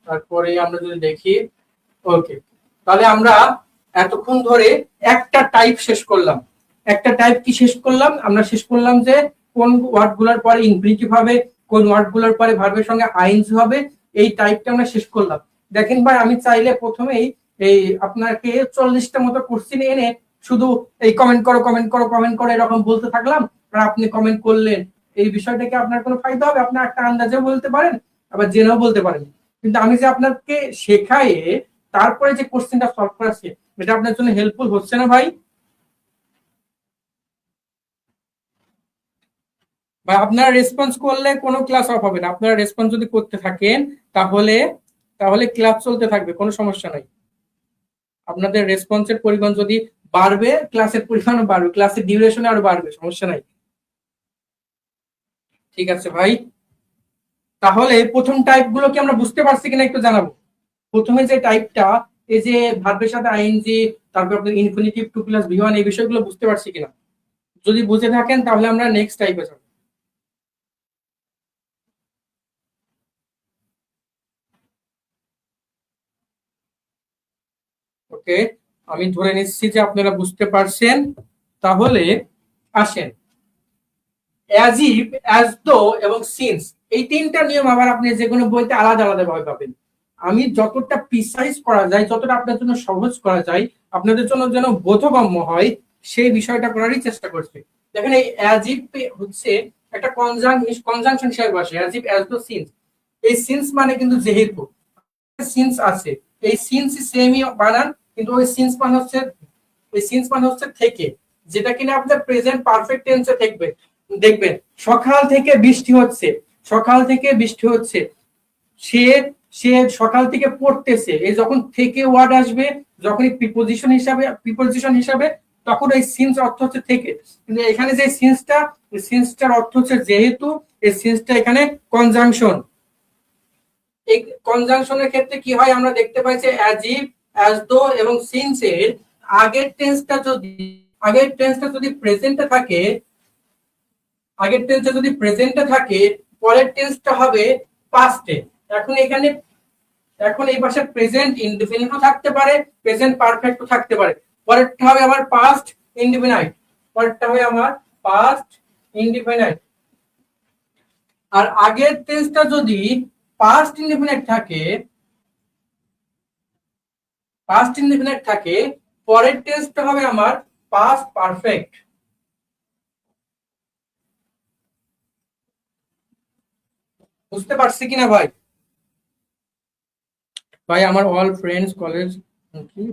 তারপরে আমরা যদি দেখি, ওকে, তাহলে আমরা এতক্ষণ ধরে একটা টাইপ শেষ করলাম। একটা টাইপ কি শেষ করলাম? আমরা শেষ করলাম যে কোন ওয়ার্ড গুলার পরে ইনফিনিটিভ হবে, কোন ওয়ার্ড গুলার পরে ভার্বের সঙ্গে আইনস হবে, এই টাইপটা আমরা শেষ করলাম। দেখেন ভাই, আমি চাইলে প্রথমেই এই আপনাকে 40টা মতো কোশ্চেন এনে শুধু এই কমেন্ট করো, কমেন্ট করো, কমেন্ট করো এরকম বলতে থাকলাম, আর আপনি কমেন্ট করলেন। এই বিষয়টাকে আপনার কোনো ফায়দা হবে? আপনার একটা আন্দাজেও বলতে পারেন, আবার জেনেও বলতে পারেন। কিন্তু আমি যে আপনাকে শেখাই, তারপরে যে কোশ্চেনটা সলভ করাচ্ছি, এটা আপনার জন্য হেল্পফুল হচ্ছে না ভাই? বা আপনারা রেসপন্স করলে কোনো ক্লাস অফ হবে না, আপনারা রেসপন্স যদি করতে থাকেন তাহলে তাহলে ক্লাস চলতে থাকবে, কোনো সমস্যা নাই। আপনাদের রেসপন্সের পরিমাণ যদি বাড়বে, ক্লাসের পরিমাণও বাড়বে, ক্লাসের ডিউরেশন আরো বাড়বে, সমস্যা নাই। ঠিক আছে ভাই, তাহলে প্রথম টাইপ গুলো কি আমরা বুঝতে পারছি কিনা একটু জানাবো। প্রথমে যে টাইপটা, এই যে ভার্বের সাথে আইএনজি, তারপর আপনার infinitive to plus V one, এই বিষয়গুলো বুঝতে পারছি কিনা। যদি বুঝে থাকেন তাহলে আমরা নেক্সট টাইপে যাব। ওকে, আমি ধরে নিচ্ছি যে আপনারা বুঝতে পারছেন। তাহলে আসেন, অ্যাজ ইফ, অ্যাজ দো এবং সিন্স, এই তিনটা নিয়ম আবার আপনি যে কোনো বইতে আলাদা আলাদা ভাবে পাবেন। আমি যতটা প্রিসাইজ করা যায়, যতটা আপনার জন্য সহজ করা যায়, আপনাদের জন্য যেন বোধগম্য হয়, সেই বিষয়টা করারই চেষ্টা করছি। দেখেন, এই অ্যাজ ইফ হচ্ছে একটা কনজাংশন হিসেবে বসে, as if, as though, since. এই সিন্স মানে কিন্তু যেহেতু সিন্স আছে, এই সিন্স সেমই বানান, কিন্তু ওই সিন্স মানে হচ্ছে, ওই সিন্স মানে হচ্ছে থেকে, যেটা কিনা আপনার প্রেজেন্ট পারফেক্ট টেন্সে থাকবে। দেখবেন, সকাল থেকে বৃষ্টি হচ্ছে, সকাল থেকে বৃষ্টি হচ্ছে, সে সে সকাল থেকে পড়তেছে, এই যখন থেকে ওয়ার্ড আসবে, যখনই প্রিপোজিশন হিসাবে, তখন এই সিন্স অর্থ হচ্ছে থেকে। কিন্তু এখানে যে সিন্সটা, সিন্সটার অর্থ হচ্ছে যেহেতু, এই সিন্সটা এখানে কনজাংশন। এই কনজাংশনের ক্ষেত্রে কি হয়, আমরা দেখতে পাই যে অ্যাজ ইফ, অ্যাজ দো এবং সিন্স এর আগের টেন্সটা যদি প্রেজেন্টে থাকে, আগের টেন্সটা যদি প্রেজেন্টে থাকে, পরের টেন্সটা হবে পাস্টে। এখন এখানে, এখন এই পাশে প্রেজেন্ট ইনডিফিনিটও থাকতে পারে, প্রেজেন্ট পারফেক্টও থাকতে পারে। পরেরটা হবে আমার পাস্ট ইনডিফিনাইট, পরেরটা হবে আমার পাস্ট ইনডিফিনাইট। আর আগের টেন্সটা যদি পাস্ট ইনডিফিনাইট থাকে, পাস্ট ইনডিফিনাইট থাকে, পরের টেন্সটা হবে আমার পাস্ট পারফেক্ট। বুঝতে পারছি কিনা ভাই? ভাই, আমার অল ফ্রেন্ডস কলেজ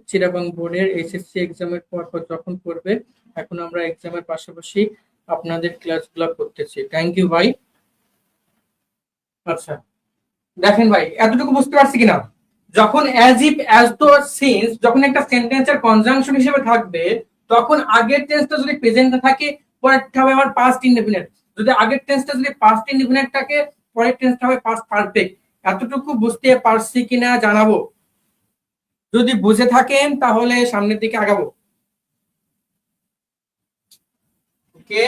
চিটাগং বোর্ডের এইচএসসি এক্সামের পর পর যখন করবে, এখন আমরা এক্সামের পাশাপাশি আপনাদের ক্লাসগুলো করতেছি। থ্যাংক ইউ ভাই। আচ্ছা, দেখেন ভাই, এতটুকু বুঝতে পারছি কিনা। যখন as if, as though, since যখন একটা সেন্টেন্সের কনজাংশন হিসেবে থাকবে, তখন আগের টেন্সটা যদি প্রেজেন্টে থাকে, পরেরটা হবে আমার পাস্ট ইনডিফিনিট। যদি আগের টেন্সটা যদি পাস্ট ইনডিফিনিট থাকে, পরের টেন্সটা হবে পাস্ট পারফেক্ট। এতটুকু বুঝতে পারছি কিনা জানাবো। যদি বুঝে থাকেন তাহলে সামনের দিকে আগাবো। ওকে,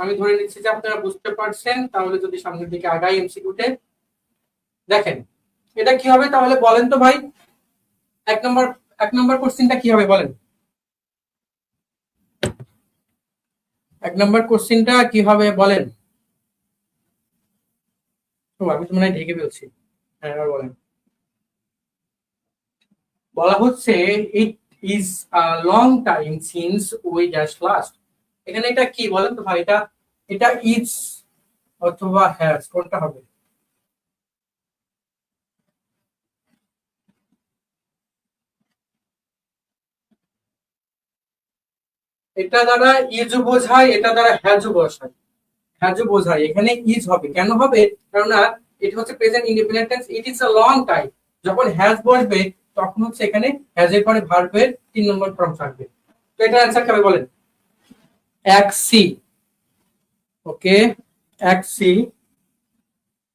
আমি ধরে নিচ্ছি যে আপনারা বুঝতে পারছেন, তাহলে যদি সামনের দিকে আগাই এমসিকিউতে। দেখেন, এটা কি হবে তাহলে বলেন তো ভাই। এক নম্বর, এক নম্বর কোশ্চেনটা কি হবে বলেন। এক নম্বর কোশ্চেনটা কি হবে বলেন। ও, আমি তো মনে হয় ঢেকে ফেলছি। হ্যাঁ, এবার বলেন। বলা হচ্ছে it is a long time since we dash last. এখানে এটা কি বলেন তো ভাই, এটা এটা ইজ অথবা হ্যাজ, কোনটা হবে? এটা দ্বারা ইজ বোঝায়, এটা দ্বারা হ্যাজ বোঝায়। হ্যাজ বোঝায়, এখানে ইজ হবে, কেন হবে? কেননা এটা হচ্ছে present indefinite tense, it is a long time. যখন হ্যাজ বসবে, তখন হচ্ছে এখানে হ্যাজ এর পরে ভার্বের 3 নম্বর ফর্ম থাকবে। তো এটা অ্যান্সার কি হবে বলেন? এক সি। ওকে, এক সি।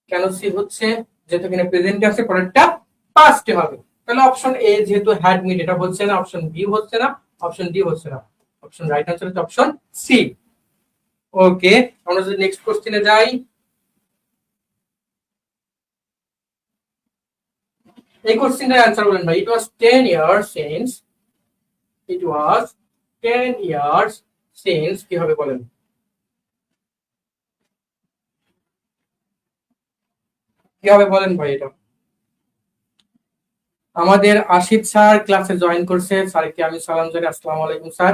কেন সি হচ্ছে? যেহেতু এখানে প্রেজেন্ট আছে, পরেরটা পাস্টে হবে। তাহলে অপশন এ যেহেতু হ্যাড মিট, এটা হচ্ছে না, অপশন বি হচ্ছে না, অপশন ডি হচ্ছে না, অপশন রাইট আনসার হচ্ছে অপশন সি। ওকে, আমরা যদি নেক্সট কোশ্চেনে যাই, এই কোশ্চেনের অ্যান্সার বলেন ভাই। ইট ওয়াজ 10 years since, ইট ওয়াজ 10 years since, কি হবে বলেন? কি হবে বলেন ভাই এটা? আমাদের আশিফ স্যার ক্লাসে জয়েন করছে, স্যারকে আমি সালাম জানাই। আসসালামু আলাইকুম স্যার।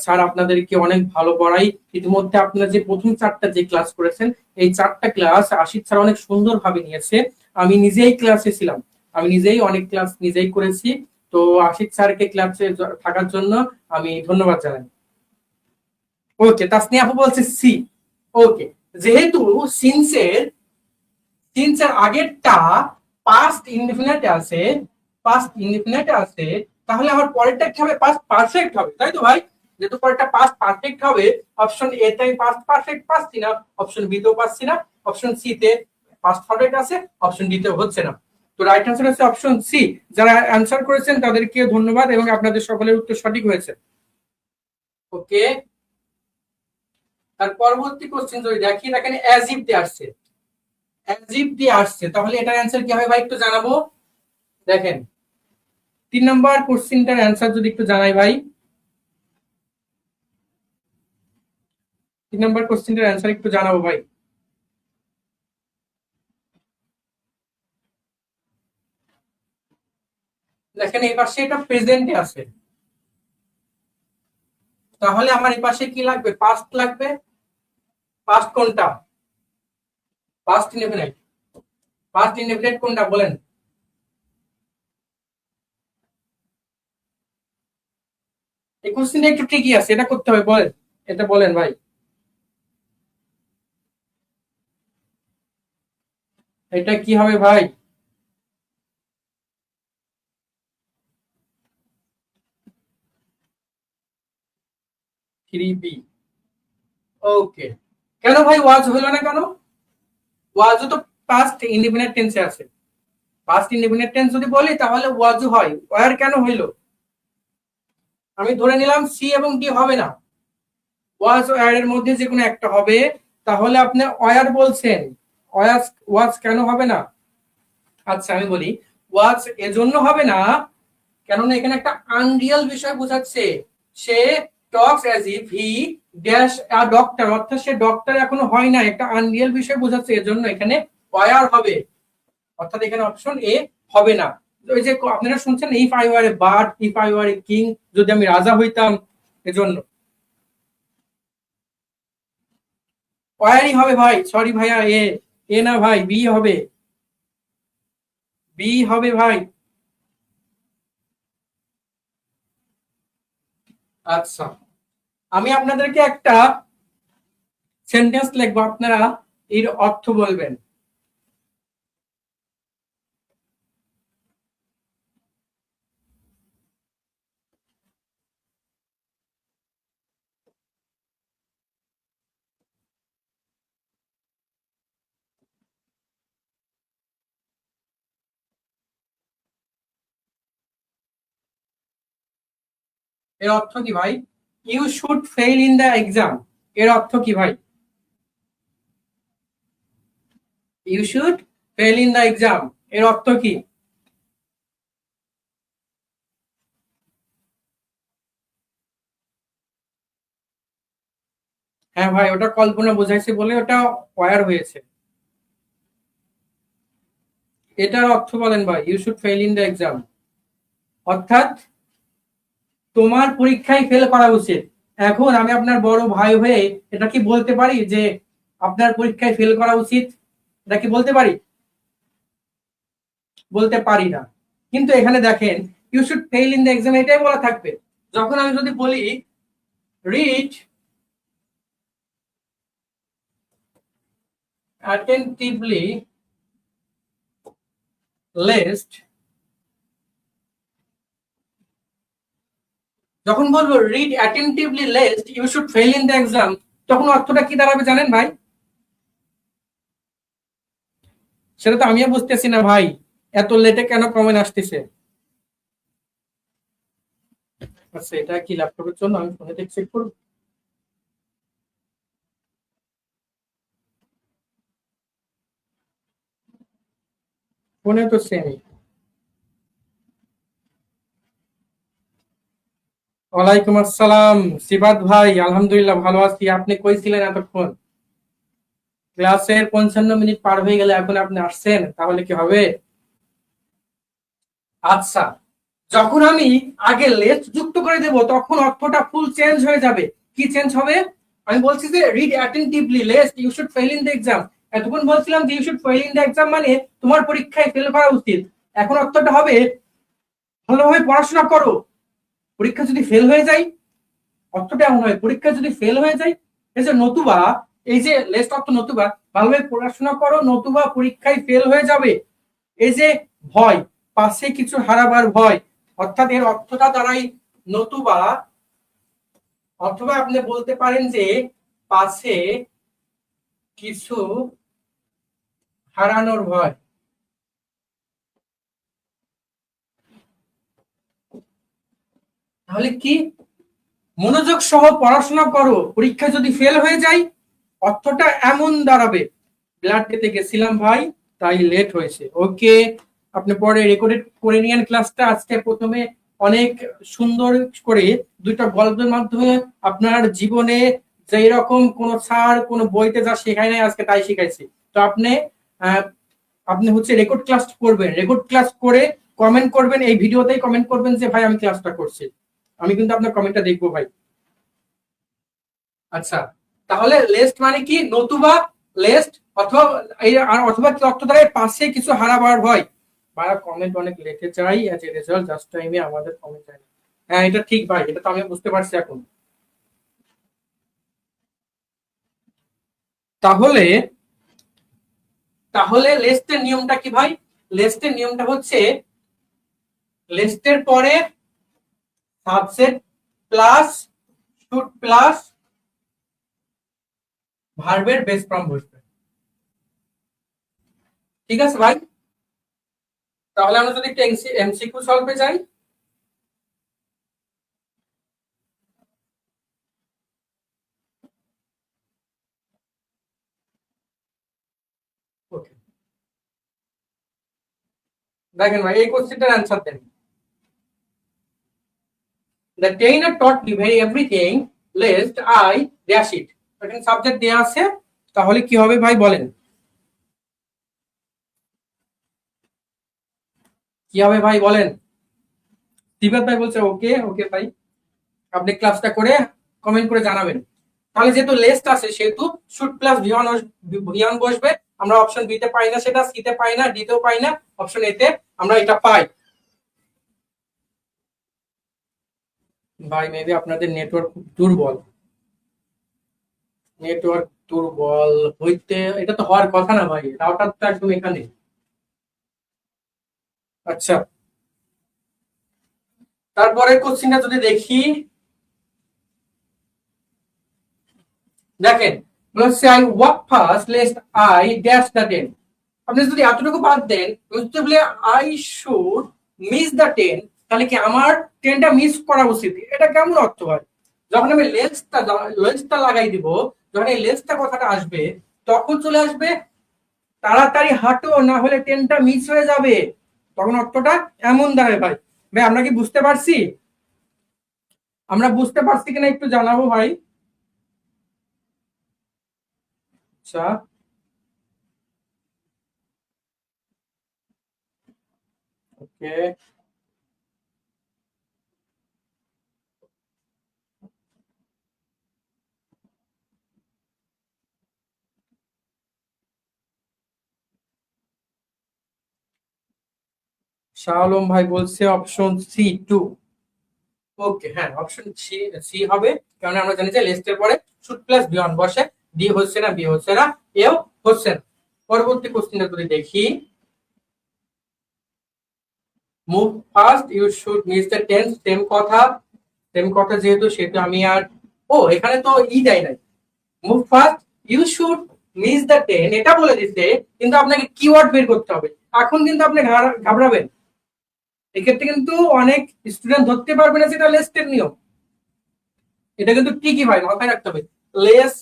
স্যার আপনাদেরকে অনেক ভালো পড়াই। ইতিমধ্যে আপনারা যে প্রথম 4টা যে ক্লাস করেছেন, এই 4টা ক্লাস আশিফ স্যার অনেক সুন্দরভাবে নিয়েছে। আমি নিজেই ক্লাসে ছিলাম, আমি নিজেই অনেক ক্লাস নিজেই করেছি। তো আশিফ স্যারকে ক্লাসে থাকার জন্য আমি ধন্যবাদ জানাই। ওকে, তাসনিয়া আপু বলছে সি। ওকে, যেহেতু সিন্সের আগেরটা পাস্ট ইনডিফিনিট আছে, তাহলে আমার পরেরটা কি হবে? পাস্ট পারফেক্ট হবে, তাই তো ভাই? যেহেতু পরেরটা পাস্ট পারফেক্ট হবে, অপশন এ তে আমি পাস্ট পারফেক্ট পাচ্ছি না, অপশন বি তেও পাচ্ছি না, অপশন সি তে পাস্ট পারফেক্ট আছে, অপশন ডি তে হচ্ছে না। তো রাইট আনসার হচ্ছে অপশন সি। যারা অ্যান্সার করেছেন তাদেরকে ধন্যবাদ এবং আপনাদের সকলের উত্তর সঠিক হয়েছে। ওকে, তার পরবর্তী কোশ্চেন যদি দেখি, দেখেন অ্যাজ ইফ দিয়ে আসছে, তাহলে এটার অ্যান্সার কি হবে ভাই একটু জানাবো। দেখেন 3 নম্বর কোশ্চেনটার অ্যান্সার যদি একটু জানাই ভাই। 3 নম্বর কোশ্চেনটার অ্যান্সার একটু জানাবো ভাই। দেখেন এই পাশে এটা প্রেজেন্টে আছে, তাহলে আমার এই পাশে কি লাগবে? পাস্ট লাগবে। পাস্ট কোনটা? পাস্ট ইনডেফিনাইট কোনটা বলেন? এই কোশ্চেনটা একটু ট্রিকি আছে, এটা করতে হবে, বলেন এটা বলেন ভাই। এটা কি হবে ভাই? Three B. ওকে, কেন ভাই ওয়াজ হলো না কেন? ওয়াজও তো পাস্ট ইনডিফিনিট টেন্সে আছে। পাস্ট ইনডিফিনিট টেন্স যদি বলি তাহলে ওয়াজও হয়, ওয়ার কেন হইলো? আমি ধরে নিলাম সি এবং ডি হবে না, ওয়াজ ও এর মধ্যে যে কোনো একটা হবে, তাহলে আপনি ওয়ার বলছেন, ওয়াজ ওয়াজ কেন হবে না? আচ্ছা আমি বলি, ওয়াজ এজন্য হবে না, কেননা এখানে একটা আনরিয়াল বিষয় বোঝাচ্ছে। সে talks as if he dash a doctor, অর্থাৎ সে ডক্টর এখনো হয় না, একটা আনরিয়াল বিষয় বোঝাচ্ছে, এজন্য এখানে ওয়ার হবে, অর্থাৎ এখানে অপশন এ হবে না। ওই যে আপনারা শুনছেন if I were a bird, if I were a king, যদি আমি রাজা হইতাম, এজন্য ওয়ারই হবে ভাই। সরি ভাইয়া, এ এ না ভাই, বি হবে, বি হবে ভাই। আচ্ছা, আমি আপনাদেরকে একটা সেন্টেন্স লিখবো, আপনারা এর অর্থ বলবেন। এর অর্থ কি ভাই? You should fail in the exam, এর অর্থ কি ভাই? You should fail in the exam, এর অর্থ কি? হ্যাঁ ভাই, ওটা কল্পনা বোঝাইছে বলে ওটা ওয়ার হয়েছে। এটার অর্থ বলেন ভাই, you should fail in the exam, অর্থাৎ তোমার পরীক্ষায় ফেল করা উচিত। এখন আমি আপনার বড় ভাই হয়ে এটা কি বলতে পারি যে আপনার পরীক্ষায় ফেল করা উচিত? এটা কি বলতে পারি? বলতে পারি না। কিন্তু এখানে দেখেন you should fail in the exam, এটাই বলা থাকবে। যখন আমি যদি বলি রিড attentively lest, যখন বলবো read attentively lest you should fail in the exam, তখন অর্থটা কি দাঁড়াবে জানেন ভাই? সেটা তো আমিও বুঝতেছি না ভাই, এত লেটে কেন কমেন্ট আসতেছে। আচ্ছা, এটা কি ল্যাপটপের জন্য? আমি ফোনে চেক করব। ফোনে তো সেমই। ওয়ালাইকুম আসসালাম সিবাত ভাই, আলহামদুলিল্লাহ ভালো আছি। আপনি কই ছিলেন এতক্ষণ? ক্লাসের 55 মিনিট পার হয়ে গেলে এখন আপনি আসছেন, তাহলে কি হবে? আচ্ছা, যখন আমি আগে লেস যুক্ত করে দেব তখন অর্থটা ফুল চেঞ্জ হয়ে যাবে। কি চেঞ্জ হবে? আমি বলছি যে read attentively lest you should fail in the exam, এতক্ষণ বলছিলাম যে you should fail in the exam মানে তোমার পরীক্ষায় ফেল করা উচিত। এখন অর্থটা হবে ভালোভাবে পড়াশোনা করো, পরীক্ষা যদি ফেল হয়ে যায়, অর্থটা এমন হয় পরীক্ষা যদি ফেল হয়ে যায়, এই যে নতুবা এই যে লেস্ট অর্থ নতুবা, ভালোভাবে পড়াশোনা করো নতুবা পরীক্ষায় ফেল হয়ে যাবে। এই যে ভয়, পাশে কিছু হারাবার ভয়, অর্থাৎ এর অর্থটা দাঁড়াই নতুবা, অথবা আপনি বলতে পারেন যে পাশে কিছু হারানোর ভয়। তাহলে কি, মনোযোগ সহ পড়াশোনা করো, পরীক্ষা যদি ফেল হয়ে যায় অর্থটা এমন দাঁড়াবে। ব্লাড দিতে গেছিলাম ভাই, তাই লেট হয়েছে। ওকে, আপনি পরে রেকর্ডেড করে নিয়েন ক্লাসটা। আজকে প্রথমে অনেক সুন্দর করে দুইটা গল্পের মাধ্যমে আপনার জীবনে যে রকম কোন স্যার কোন বইতে যা শেখায় নাই আজকে তাই শিখাইছি। তো আপনি আপনি হচ্ছে রেকর্ড ক্লাস করবেন, রেকর্ড ক্লাস করে কমেন্ট করবেন, এই ভিডিওতেই কমেন্ট করবেন যে ভাই আমি ক্লাসটা করছি। আমি কিন্তু আপনার কমেন্টটা দেখবো ভাই। আচ্ছা, তাহলে লেস্ট মানে কি, নতুবা লেস্ট, অথবা আর অথবা কি অর্থ দ্বারা পাশে কিছু হারাবার ভয়। ভাইয়া কমেন্ট অনেক লিখে চাই, এজ এ রেজাল্ট জাস্ট টাইমে আমাদের কমেন্ট চাই। হ্যাঁ এটা ঠিক ভাই, এটা তো আমি বুঝতে পারছি এখন। তাহলে তাহলে লেস্টের নিয়মটা কি ভাই? লেস্টের নিয়মটা হচ্ছে লেস্টের পরে সাবসেট প্লাস শুড প্লাস ভার্বের বেস ফর্ম বসবে। ঠিক আছে ভাই, তাহলে আমরা যদি একটা এমসিকিউ সলভে যাই। ওকে, দেখেন ভাই এই কোশ্চেনটার অ্যান্সার দেন। The trainer taught me very everything lest I dash it. এখানে সাবজেক্ট দেয়া আছে, তাহলে কি হবে ভাই বলেন, কি হবে ভাই বলেন? দিবাত ভাই বলছে ওকে ওকে ভাই, আপনি ক্লাসটা করে কমেন্ট করে জানাবেন। তাহলে যেহেতু লেস্ট আছে সেহেতু শুড প্লাস ভিওয়ান বসবে। আমরা অপশন বি তে পাই না, সেটা সি তে পাই না, ডি তেও পাই না, অপশন এ তে আমরা এটা পাই। ভাই মেবি আপনাদের নেটওয়ার্ক দুর্বল, নেটওয়ার্ক দুর্বল হইতে, এটা তো হওয়ার কথা না ভাই, রাউটার তো একদম এখানে। আচ্ছা, তারপরে কোশ্চিনটা যদি দেখি, দেখেন বলছে I walk fast least I dash the train. আপনি যদি এতটুকু বাদ দেন, বলে I should miss the train, তাহলে কি আমার ট্রেনটা মিস করা উচিত, এটা কেমন অর্থ হয়? যখন আমি লেন্সটা লাগাই দিব, যখন এই লেন্সটা কথাটা আসবে তখন চলে আসবে তাড়াতাড়ি হাঁটো না হলে ট্রেনটা মিস হয়ে যাবে। তখন অর্থটা এমন দাঁড়ায় ভাই। ভাই আমরা কি বুঝতে পারছি? আমরা বুঝতে পারছি কিনা একটু জানাবো ভাই। আচ্ছা, ওকে, শাহ আলম ভাই বলছে অপশন সি 2। ওকে, হ্যাঁ অপশন সি সি হবে, কারণ আমরা জানি যে লিস্টের পরে শুড প্লাস বিয়ন বসে। ডি হচ্ছে না, বি হচ্ছে না, এও হচ্ছে না। পরবর্তী কোশ্চেনটা যদি দেখি, move fast you should miss the tense, same কথা, সেম কথা যেহেতু সেহেতু আমি আর, ও এখানে তো ই দেয় নাই। Move fast you should miss the train এটা বলে দিচ্ছে, কিন্তু আপনাকে কিওয়ার্ড বের করতে হবে। এখন কিন্তু আপনি ঘাবড়াবেন, এক্ষেত্রে কিন্তু অনেক স্টুডেন্ট ধরতে পারবে না যেটা লেস্টের নিয়ম। এটা কিন্তু ঠিকই ভাই, মাথায় রাখতে হবে। লেস,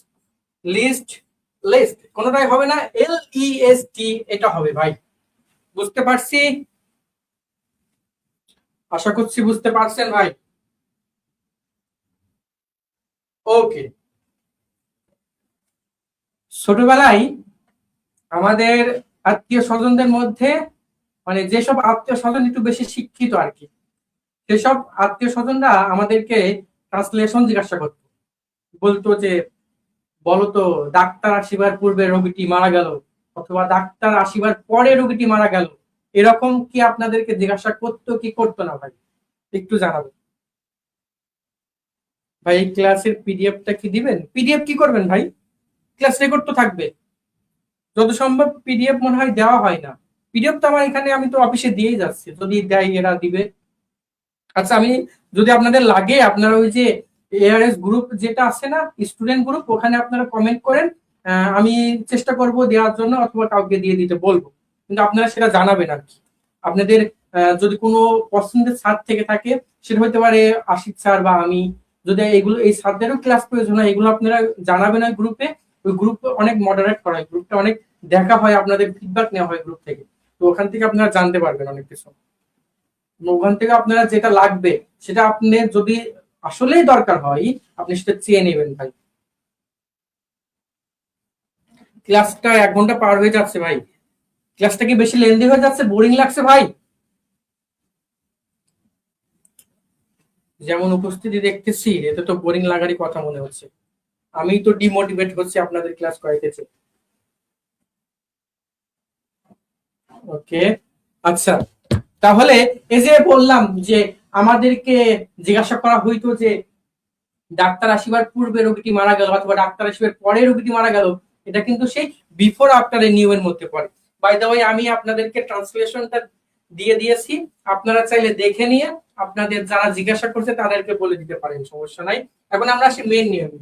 লিস্ট, লিস্ট কোনটাই হবে না, এল ই এস টি এটা হবে ভাই। বুঝতে পারছি, আশা করছি বুঝতে পারছেন ভাই। ওকে, ছোটবেলায় আমাদের আত্মীয় স্বজনদের মধ্যে, মানে যেসব আত্মীয় স্বজন একটু বেশি শিক্ষিত আর কি, সেসব আত্মীয় স্বজনরা আমাদেরকে ট্রান্সলেশন জিজ্ঞাসা করতো। বলতো যে বলতো ডাক্তার আসিবার পূর্বে রোগীটি মারা গেল, অথবা ডাক্তার আসিবার পরে রোগীটি মারা গেল, এরকম কি আপনাদেরকে জিজ্ঞাসা করতো কি করতো না ভাই? একটু জানাবো ভাই। এই ক্লাসের পিডিএফটা কি দিবেন? পিডিএফ কি করবেন ভাই? ক্লাস রেকর্ড তো থাকবে। যত সম্ভব পিডিএফ মনে হয় দেওয়া হয় না। পিডিএফ তো আমার এখানে, আমি তো অফিসে দিয়েই যাচ্ছি, যদি দেয় এরা দিবে। আচ্ছা, আমি যদি আপনাদের লাগে, আপনারা ওই যে এআরএস গ্রুপ যেটা আছে না, স্টুডেন্ট গ্রুপ, ওখানে আপনারা কমেন্ট করেন। আমি চেষ্টা করব দেওয়ার জন্য, অথবা কাউকে দিয়ে দিতে বলবো। কিন্তু আপনারা সেটা জানাবেন আর কি। আপনাদের যদি কোনো পছন্দের স্যার থেকে থাকে, সেটা হতে পারে আশিক স্যার বা আমি, যদি এগুলো এই স্যারদেরও ক্লাস প্রয়োজন হয়, এগুলো আপনারা জানাবেন ওই গ্রুপে। ওই গ্রুপ অনেক মডারেট করা হয়, গ্রুপটা অনেক দেখা হয়, আপনাদের ফিডব্যাক নেওয়া হয় গ্রুপ থেকে। তো ওখান থেকে আপনারা জানতে পারবেন অনেক কিছু। ওখান থেকে আপনারা যেটা লাগবে, সেটা আপনার যদি আসলেই দরকার হয়, আপনি সেটা চেয়ে নেবেন ভাই। ক্লাসটা 1 ঘন্টা পার হয়ে যাচ্ছে ভাই। ক্লাসটা কি বেশি লেন্দি হয়ে যাচ্ছে, বোরিং লাগছে ভাই? যেমন উপস্থিতি দেখতেছি, এতে তো বোরিং লাগারই কথা মনে হচ্ছে। আমি তো ডিমোটিভেট হচ্ছি আপনাদের ক্লাস করাইতেছে। ওকে, আচ্ছা। তাহলে এই যে বললাম যে আমাদেরকে জিজ্ঞাসা করা হইতো যে ডাক্তার আসিবার পূর্বে রোগীটি মারা গেল অথবা ডাক্তার আসিবার পরে রোগীটি মারা গেল, এটা কিন্তু সেই বিফোর আফটার এর নিয়মের মধ্যে পড়ে। বাই দ্য ওয়ে, আমি আপনাদেরকে ট্রান্সলেশনটা দিয়ে দিয়েছি, আপনারা চাইলে দেখে নিয়ে আপনাদের যারা জিজ্ঞাসা করছে তাদেরকে বলে দিতে পারেন, সমস্যা নাই। এখন আমরা আসি মেন নিয়মে।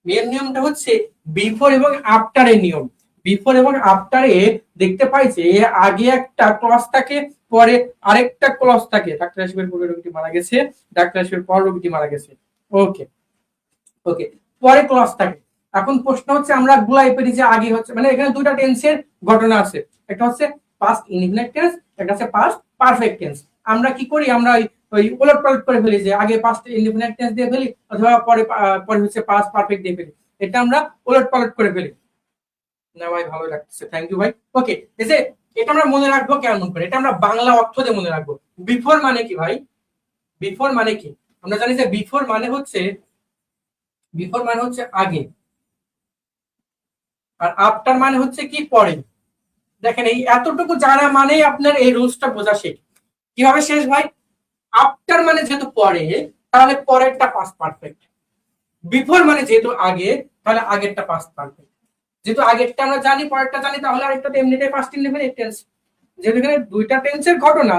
মেন নিয়মটা হচ্ছে বিফোর এবং আফটার এর নিয়ম। বিফোর এবং আফটারে দেখতে পাই যে আগে একটা ক্লজ থাকে, পরে আরেকটা ক্লজ থাকে। ডাক্তার আসিবার পূর্বে রোগীটি মারা গেছে, ডাক্তার আসিবার পর রোগীটি মারা গেছে। ওকে, ওকে, পরে ক্লজ থাকে। এখন প্রশ্ন হচ্ছে আমরা গুলাই পেরি যে আগে হচ্ছে, মানে এখানে দুইটা টেন্সের ঘটনা আছে। একটা হচ্ছে পাস্ট ইনডিফিনিট টেন্স, একটা হচ্ছে পাস্ট পারফেক্ট টেন্স। আমরা কি করি, আমরা ওই ওলট পালট করে ফেলি, যে আগে পাস্ট ইনডিফিনিট টেন্স দিয়ে ফেলি, অথবা পরে পরে হচ্ছে পাস্ট পারফেক্ট দিয়ে ফেলি। এটা আমরা ওলট পালট করে ফেলি। না ভাই, ভালো লাগছে, থ্যাংক ইউ ভাই। ওকে, এই যে এটা আমরা মনে রাখবো কেমন করে, এটা আমরা বাংলা অর্থ দিয়ে মনে রাখবো। বিফোর মানে কি ভাই? বিফোর মানে কি? আমরা জানি যে বিফোর মানে হচ্ছে আগে, আর আফটার মানে হচ্ছে কি, পরে। দেখেন, এই এতটুকু জানা মানেই আপনার এই রুলসটা বোঝা শেখ। কিভাবে শেষ ভাই? আফটার মানে যেহেতু পরে, তাহলে পরেরটা পাস্ট পারফেক্ট। বিফোর মানে যেহেতু আগে, তাহলে আগেরটা পাস্ট পারফেক্ট। যেহেতু আগেরটা আমরা জানি, পরেরটা জানি, তাহলে আরেকটা এমনিতেই পাস্ট ইনডিফিনিট টেন্স। যেহেতু এখানে দুইটা টেন্সের ঘটনা,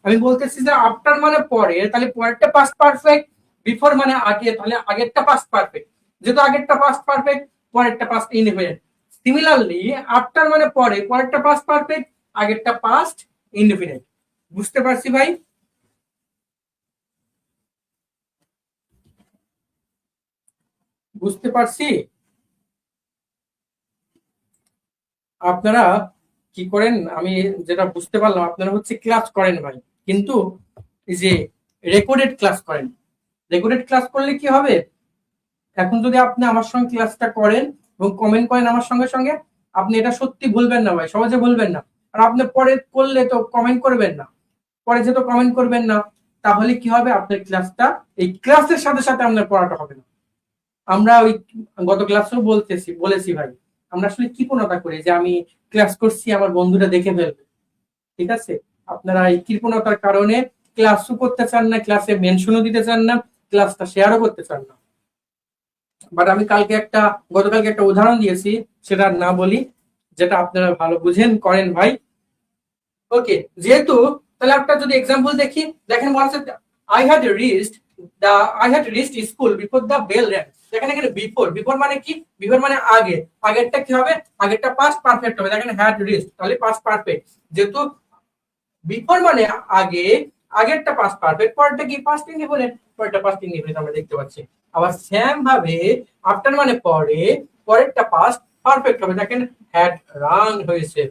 আমি বলতেছি যে আফটার মানে পরে, তাহলে পরেরটা পাস্ট পারফেক্ট। বিফোর মানে আগে, তাহলে আগেরটা পাস্ট পারফেক্ট। যেহেতু আগেরটা পাস্ট পারফেক্ট, পরেরটা পাস্ট ইনডিফিনিট। সিমিলারলি আফটার মানে পরে, পরেরটা পাস্ট পারফেক্ট, আগেরটা পাস্ট ইনডিফিনিট। বুঝতে পারছি ভাই? বুঝতে পারছি। আপনারা কি করেন, আমি যেটা বুঝতে পারলাম, আপনারা হচ্ছে ক্লাস করেন ভাই, কিন্তু এই যে রেকর্ডেড ক্লাস করেন। রেকর্ডেড ক্লাস করলে কি হবে, এখন যদি আপনি আমার সঙ্গে ক্লাসটা করেন এবং কমেন্ট করেন আমার সঙ্গে সঙ্গে, আপনি এটা সত্যি ভুলবেন না ভাই, সহজে ভুলবেন না। আর আপনি পরে করলে তো কমেন্ট করবেন না, পরে যেহেতু কমেন্ট করবেন না, তাহলে কি হবে, আপনার ক্লাসটা, এই ক্লাসের সাথে সাথে আপনার পড়াটা হবে না। আমরা ওই গত ক্লাসেও বলেছি ভাই, আমরা আসলে কৃপণতা করি যে আমি ক্লাস করছি, আমার বন্ধুরা দেখে ফেলবে। ঠিক আছে, আপনারা এই কৃপণতার কারণে ক্লাসও করতে চান না, ক্লাসে মেনশনও দিতে চান না, ক্লাসটা শেয়ারও করতে চান না। বাট আমি গতকালকে একটা উদাহরণ দিয়েছি, সেটা না বলি, যেটা আপনারা ভালো বুঝেন করেন ভাই। ওকে, যেহেতু, তাহলে একটা যদি এক্সাম্পল দেখি, দেখেন বলছে I had reached I had reached school before the bell rang. দেখেন এখানে বিফোর, বিফোর মানে কি, বিফোর মানে আগে, আগেরটা কি হবে, আগেরটা পাস্ট পারফেক্ট হবে। দেখেন হ্যাড রিচড, তাহলে পাস্ট পারফেক্ট। যেহেতু বিফোর মানে আগে, আগেরটা পাস্ট পারফেক্ট, পরেরটা কি পাস্ট ইনডিফিনিট, পরেরটা পাস্ট ইনডিফিনিট আমরা দেখতে পাচ্ছি। আবার সেম ভাবে আফটার মানে পরে, পরেরটা পাস্ট পারফেক্ট হবে। দেখেন হ্যাড রান হয়েছে,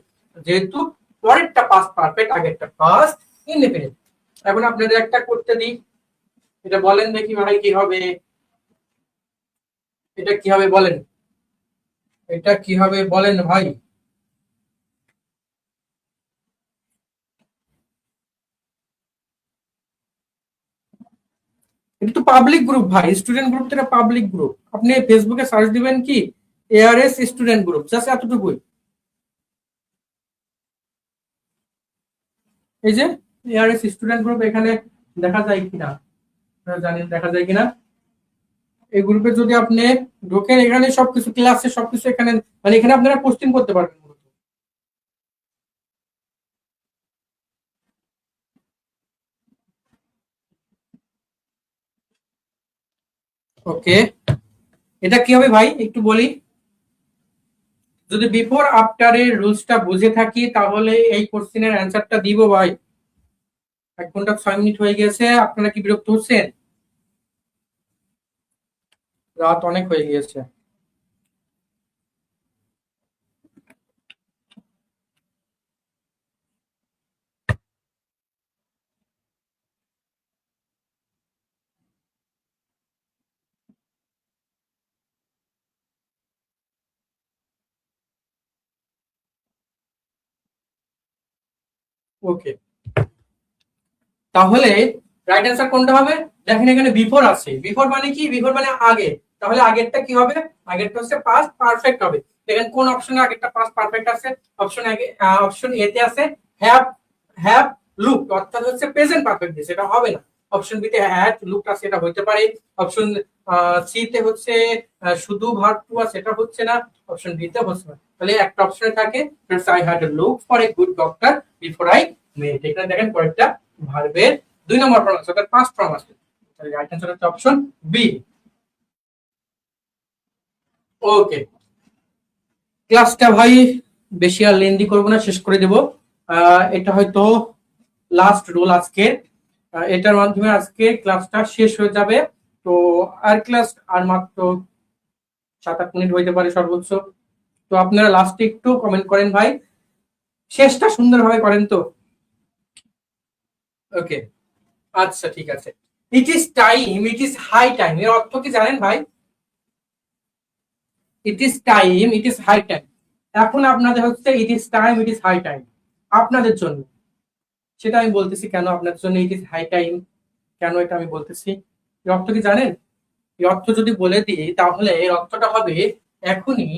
যেহেতু পরেরটা পাস্ট পারফেক্ট, আগেরটা পাস্ট ইনডিফিনিট। এখন আপনাদের একটা করতে দিই, এটা বলেন দেখি ভাই কি হবে, এটা কি হবে বলেন, এটা কি হবে বলেন ভাই। এটা তো পাবলিক গ্রুপ ভাই, স্টুডেন্ট গ্রুপ, এটা পাবলিক গ্রুপ। আপনি ফেসবুকে সার্চ দিবেন কি, এআরএস স্টুডেন্ট গ্রুপ, জাস্ট এতটুকুই। এই যে এআরএস স্টুডেন্ট গ্রুপ, এখানে দেখা যায় কিনা, আপনারা জানেন দেখা যায় কিনা, এই গ্রুপে যদি আপনি ঢোকেন, এখানে সবকিছু ক্লাসে সবকিছু এখানে, মানে এখানে আপনারা পোস্টিং করতে পারবেন মূলত। ওকে, এটা কি হবে ভাই একটু বলি। যদি বিফোর আফটার এর রুলসটা বুঝে থাকি তাহলে এই কোশ্চেনের অ্যান্সারটা দিব ভাই। 1 ঘন্টা 6 মিনিট হয়ে গেছে, আপনারা কি বিরক্ত হচ্ছেন? রাত অনেক হয়ে গিয়েছে। ওকে, তাহলে রাইট অ্যান্সার কোনটা হবে? দেখেন এখানে বিফোর আছে, বিফোর মানে কি? বিফোর মানে আগে, তাহলে আগেরটা কি হবে? আগেরটা হচ্ছে পাস্ট পারফেক্ট হবে। দেখেন কোন অপশনে আগেরটা পাস্ট পারফেক্ট আছে? অপশন এ তে আছে হ্যাভ হ্যাভ লুক, অর্থাৎ হচ্ছে প্রেজেন্ট পারফেক্ট দিয়েছে, এটা হবে না। অপশন বি তে হ্যাড লুক আছে, এটা হইতে পারে। অপশন সি তে হচ্ছে শুধু ভার্ব টু আছে, এটা হচ্ছে না। অপশন ডি তে হচ্ছে না। তাহলে একটা অপশনে থাকে I had look for a good doctor before I met. এখানে দেখেন কয়েকটা ভার্বের 2 নম্বর ফর্ম আছে, অর্থাৎ পাস্ট ফর্ম আছে। তাহলে রাইট অ্যান্সার হচ্ছে অপশন বি। ওকে, ক্লাসটা ভাই বেশি আর লেন্দি করবো না, শেষ করে দেব। এটা হয়তো লাস্ট রুল আজকে, এটার মাধ্যমে আজকে ক্লাসটা শেষ হয়ে যাবে। তো আর ক্লাস আর মাত্র 7-8 মিনিট হইতে পারে সর্বোচ্চ। তো আপনারা লাস্টে একটু কমেন্ট করেন ভাই, শেষটা সুন্দরভাবে করেন তো। ওকে, আচ্ছা ঠিক আছে। It is time, it is high time, এর অর্থ কি জানেন ভাই? It is time, it is high time. এখন আপনাদের হচ্ছে it is time, it is high time আপনাদের জন্য। সেটা আমি বলতেছি কেন আপনাদের জন্য ইট ইজ হাই টাইম, কেন এটা আমি বলতেছি। এর অর্থ কি জানেন? এই অর্থ যদি বলে দিই তাহলে এর অর্থটা হবে এখনই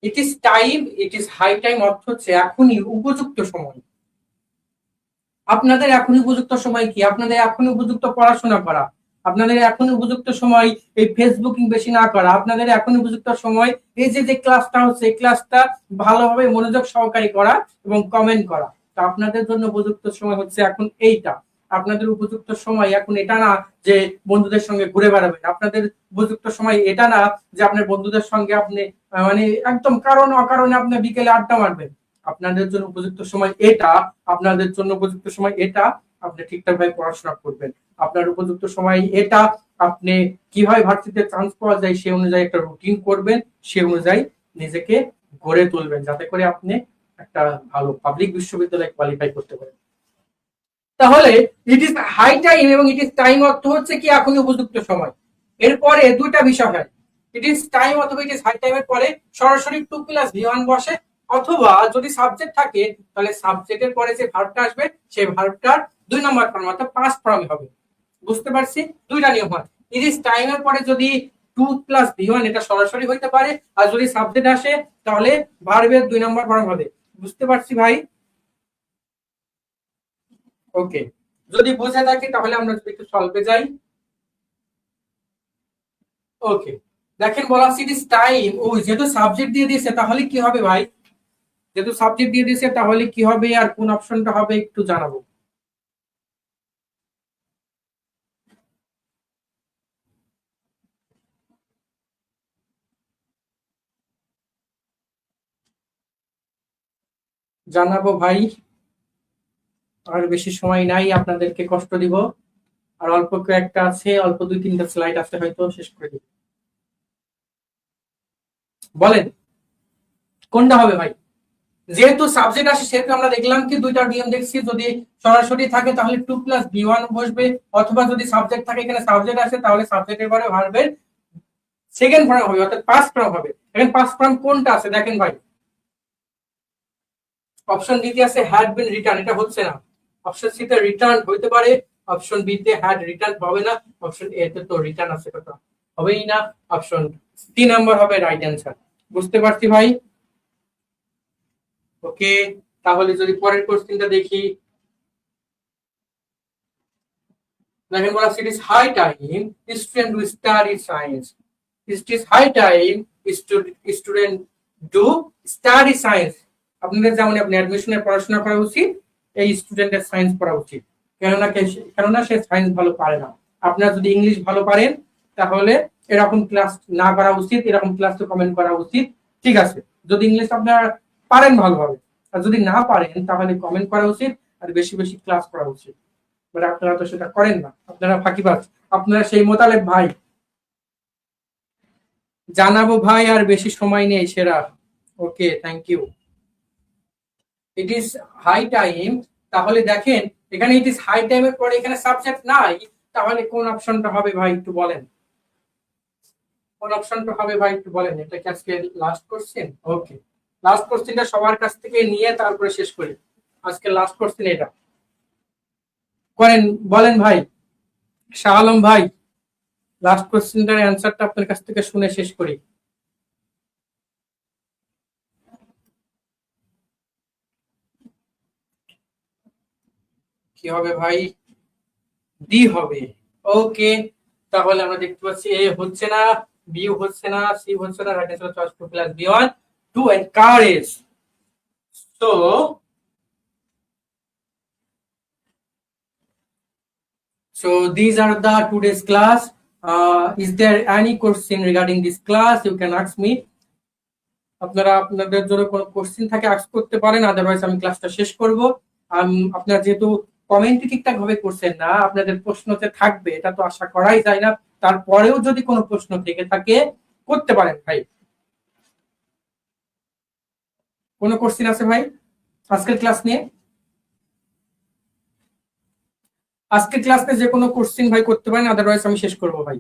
it is time, it is high time অর্থ হচ্ছে এখনই উপযুক্ত সময়। আপনাদের এখন উপযুক্ত সময় কি? আপনাদের এখন উপযুক্ত পড়াশোনা করা, আপনাদের এখন উপযুক্ত সময় এই ফেসবুকিং বেশি না করা, আপনাদের এখন উপযুক্ত সময় এই যে যে ক্লাসটা হচ্ছে এই ক্লাসটা ভালোভাবে মনোযোগ সহকারে করা এবং কমেন্ট করা। তো আপনাদের জন্য উপযুক্ত সময় হচ্ছে এখন এইটা। আপনাদের উপযুক্ত সময় এখন এটা না যে বন্ধুদের সঙ্গে ঘুরে বেড়াবেন, আপনাদের উপযুক্ত সময় এটা না যে আপনার বন্ধুদের সঙ্গে আপনি মানে একদম কারণ অকারণে আপনি বিকেলে আড্ডা মারবেন। আপনাদের জন্য উপযুক্ত সময় এটা, আপনাদের জন্য উপযুক্ত সময় এটা, আপনি ঠিকঠাক ভাবে পড়াশোনা করবেন। আপনার উপযুক্ত সময় এটা, আপনি কিভাবে ভার্সিটিতে চান্স পাওয়া যায় সে অনুযায়ী একটা রুটিন করবেন, সে অনুযায়ী নিজেকে গড়ে তুলবেন, যাতে করে আপনি একটা ভালো পাবলিক বিশ্ববিদ্যালয়ে কোয়ালিফাই করতে পারেন। তাহলে ইট ইজ হাই টাইম এবং ইট ইজ টাইম অর্থ হচ্ছে কি এখনই উপযুক্ত সময়। এরপরে দুইটা বিষয় হয়, ইট ইজ টাইম অথবা ইট ইজ হাই টাইমের পরে সরাসরি টু প্লাস ভি1 বসে, অথবা যদি সাবজেক্ট থাকে তাহলে সাবজেক্টের পরে যে ভার্বটা আসবে সেই ভার্বটার 2 নম্বর ফর্ম অর্থাৎ পাস্ট ফর্ম হবে। বুঝতে পারছি? দুইটা নিয়ম হয়। ইট ইজ টাইমের পরে যদি টু প্লাস ভি1 এটা সরাসরি হইতে পারে, আর যদি সাবজেক্ট আসে তাহলে ভার্বের 2 নম্বর ফর্ম হবে। বুঝতে পারছি ভাই? ওকে, যদি বুঝে থাকি তাহলে আমরা একটু সলভে যাই। ওকে, দেখেন বলা আছে ইট ইজ টাইম, ও যেহেতু সাবজেক্ট দিয়ে দিয়েছে তাহলে কি হবে ভাই? যেহেতু সাবজেক্ট দিয়ে দিয়েছে তাহলে কি হবে আর কোন অপশনটা হবে একটু জানাবো। জানাবো ভাই, আর বেশি সময় নাই, আপনাদেরকে কষ্ট দিব। আর অল্প কয়েকটা আছে, অল্প 2-3টা স্লাইড আছে, হয়তো শেষ করে দিব। বলেন কোনটা হবে ভাই? যেহেতু সাবজেক্ট আসে সেহেতু আমরা দেখলাম কি দুইটা নিয়ম দেখছি, যদি সরাসরি থাকে তাহলে টু প্লাস ভি1 বসবে, অথবা যদি সাবজেক্ট থাকে এখানে সাবজেক্ট আসে তাহলে সাবজেক্টের পরে ভার্বের সেকেন্ড ফর্ম হবে অর্থাৎ পাস্ট ফর্ম হবে। এখানে পাস্ট ফর্ম কোনটা আছে দেখেন ভাই, অপশন বি তে আছে হ্যাড বিন রিটার্ন, এটা হচ্ছে না। অপশন সি তে রিটার্ন হইতে পারে, অপশন বি তে হ্যাড রিটার্ন হবে না, অপশন এ তে তো রিটার্ন আছে, কথা হবেই না। অপশন 3 নম্বর হবে রাইট অ্যান্সার। বুঝতে পারছি ভাই? ওকে, তাহলে যদি পরের কোশ্চেনটা দেখি, দেখেন বলা it is high time student to study science, it is high time student to study science. আপনাদের যেমন আপনি অ্যাডমিশনের পড়াশোনা করা উচিত, এই স্টুডেন্টের সায়েন্স পড়া উচিত, কেননা সে সায়েন্স ভালো পারে না। আপনারা যদি ইংলিশ ভালো পারেন তাহলে এরকম ক্লাস না করা উচিত, এরকম ক্লাস তো কমেন্ট করা উচিত, ঠিক আছে? যদি ইংলিশ আপনারা পারেন ভালোভাবে, আর যদি না পারেন তাহলে কমেন্ট করা উচিত আর বেশি বেশি ক্লাস করা উচিত। বাট আপনারা তো সেটা করেন না, আপনারা ফাঁকিবাজ, আপনারা সেই মোতালেব ভাই। জানাবো ভাই, আর বেশি সময় নেই সেরা। Okay, thank you. It is high time, তাহলে দেখেন এখানে ইট ইজ হাই টাইমের পরে এখানে সাবজেক্ট নাই, তাহলে কোন অপশনটা হবে ভাই একটু বলেন, কোন অপশনটা হবে ভাই একটু বলেন। এটা কি আজকে লাস্ট কোশ্চেন? ওকে, লাস্ট কোশ্চেনটা সবার কাছ থেকে নিয়ে তারপরে শেষ করি। আজকে লাস্ট কোশ্চেন এটা করেন, বলেন ভাই শাহ আলম ভাই, লাস্ট কোশ্চেনটার অ্যান্সারটা আপনার কাছ থেকে শুনে শেষ করি। কি হবে ভাই? ডি হবে। ওকে, তাহলে আমরা দেখতে পাচ্ছি এ হচ্ছে না, বি হচ্ছে না, সি হচ্ছে না, right answer choice 2 plus B one 2 and courage. So these are the today's class. Is there any question regarding this class? You can ask me. আপনারা আপনাদের জন্য কোনো কোশ্চেন থাকে আস্ক করতে পারেন, আদারওয়াইজ আমি ক্লাসটা শেষ করব। আপনারা যেহেতু কমেন্টই ঠিকঠাক ভাবে করছেন না, আপনাদের প্রশ্নতে থাকবে এটা তো আশা করাই যায় না, তারপরেও যদি কোনো প্রশ্ন থেকে থাকে করতে পারেন ভাই। কোনো কোশ্চেন আছে ভাই আজকের ক্লাস নিয়ে? আজকের ক্লাসে যে কোনো কোশ্চেন ভাই করতে পারেন, আদারওয়াইজ আমি শেষ করব ভাই।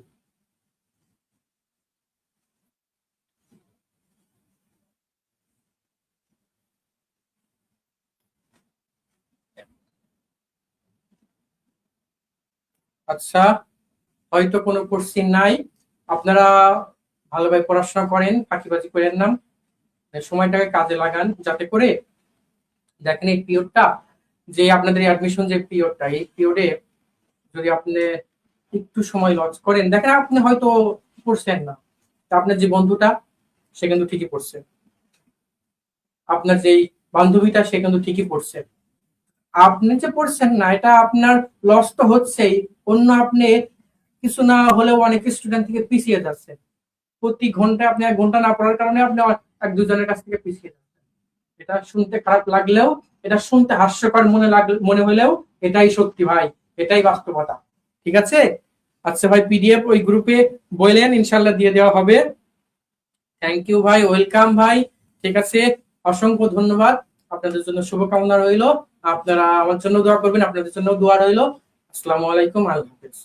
আচ্ছা, হয়তো কোনো কোশ্চেন নাই। আপনারা ভালোভাবে পড়াশোনা করেন, ফাঁকিবাজি করেন না, সময়টাকে কাজে লাগান, যাতে করে দেখেন এই পিরিয়ডটা, যে আপনাদের অ্যাডমিশন যে পিরিয়ডটা, এই পিরিয়ডে যদি আপনি একটু সময় লস করেন, দেখেন আপনি হয়তো পড়ছেন না, আপনার যে বন্ধুটা সে কিন্তু ঠিকই পড়ছে, আপনার যেই বান্ধবীটা সে কিন্তু ঠিকই পড়ছে, আপনি যে পড়ছেন না এটা আপনার লস তো হচ্ছেই, অন্য আপনি কিছু না হলেও অনেক স্টুডেন্ট থেকে পিছিয়ে যাচ্ছে। প্রতি ঘন্টায় আপনি 1 ঘন্টা না পড়ার কারণে আপনি 1-2 জনের কাছ থেকে পিছিয়ে যাচ্ছেন। এটা শুনতে খারাপ লাগলেও, এটা শুনতে হাস্যকর মনে হলেও এটাই সত্যি ভাই, এটাই বাস্তবতা, ঠিক আছে? আচ্ছা ভাই, পিডিএফ ওই গ্রুপে বললেন ইনশাল্লাহ দিয়ে দেওয়া হবে। থ্যাংক ইউ ভাই, ওয়েলকাম ভাই, ঠিক আছে, অসংখ্য ধন্যবাদ। আপনাদের জন্য শুভকামনা রইল, আপনারা আমার জন্য দোয়া করবেন, আপনাদের জন্য দোয়া রইল। আসসালামু আলাইকুম, আল্লাহ হাফেজ।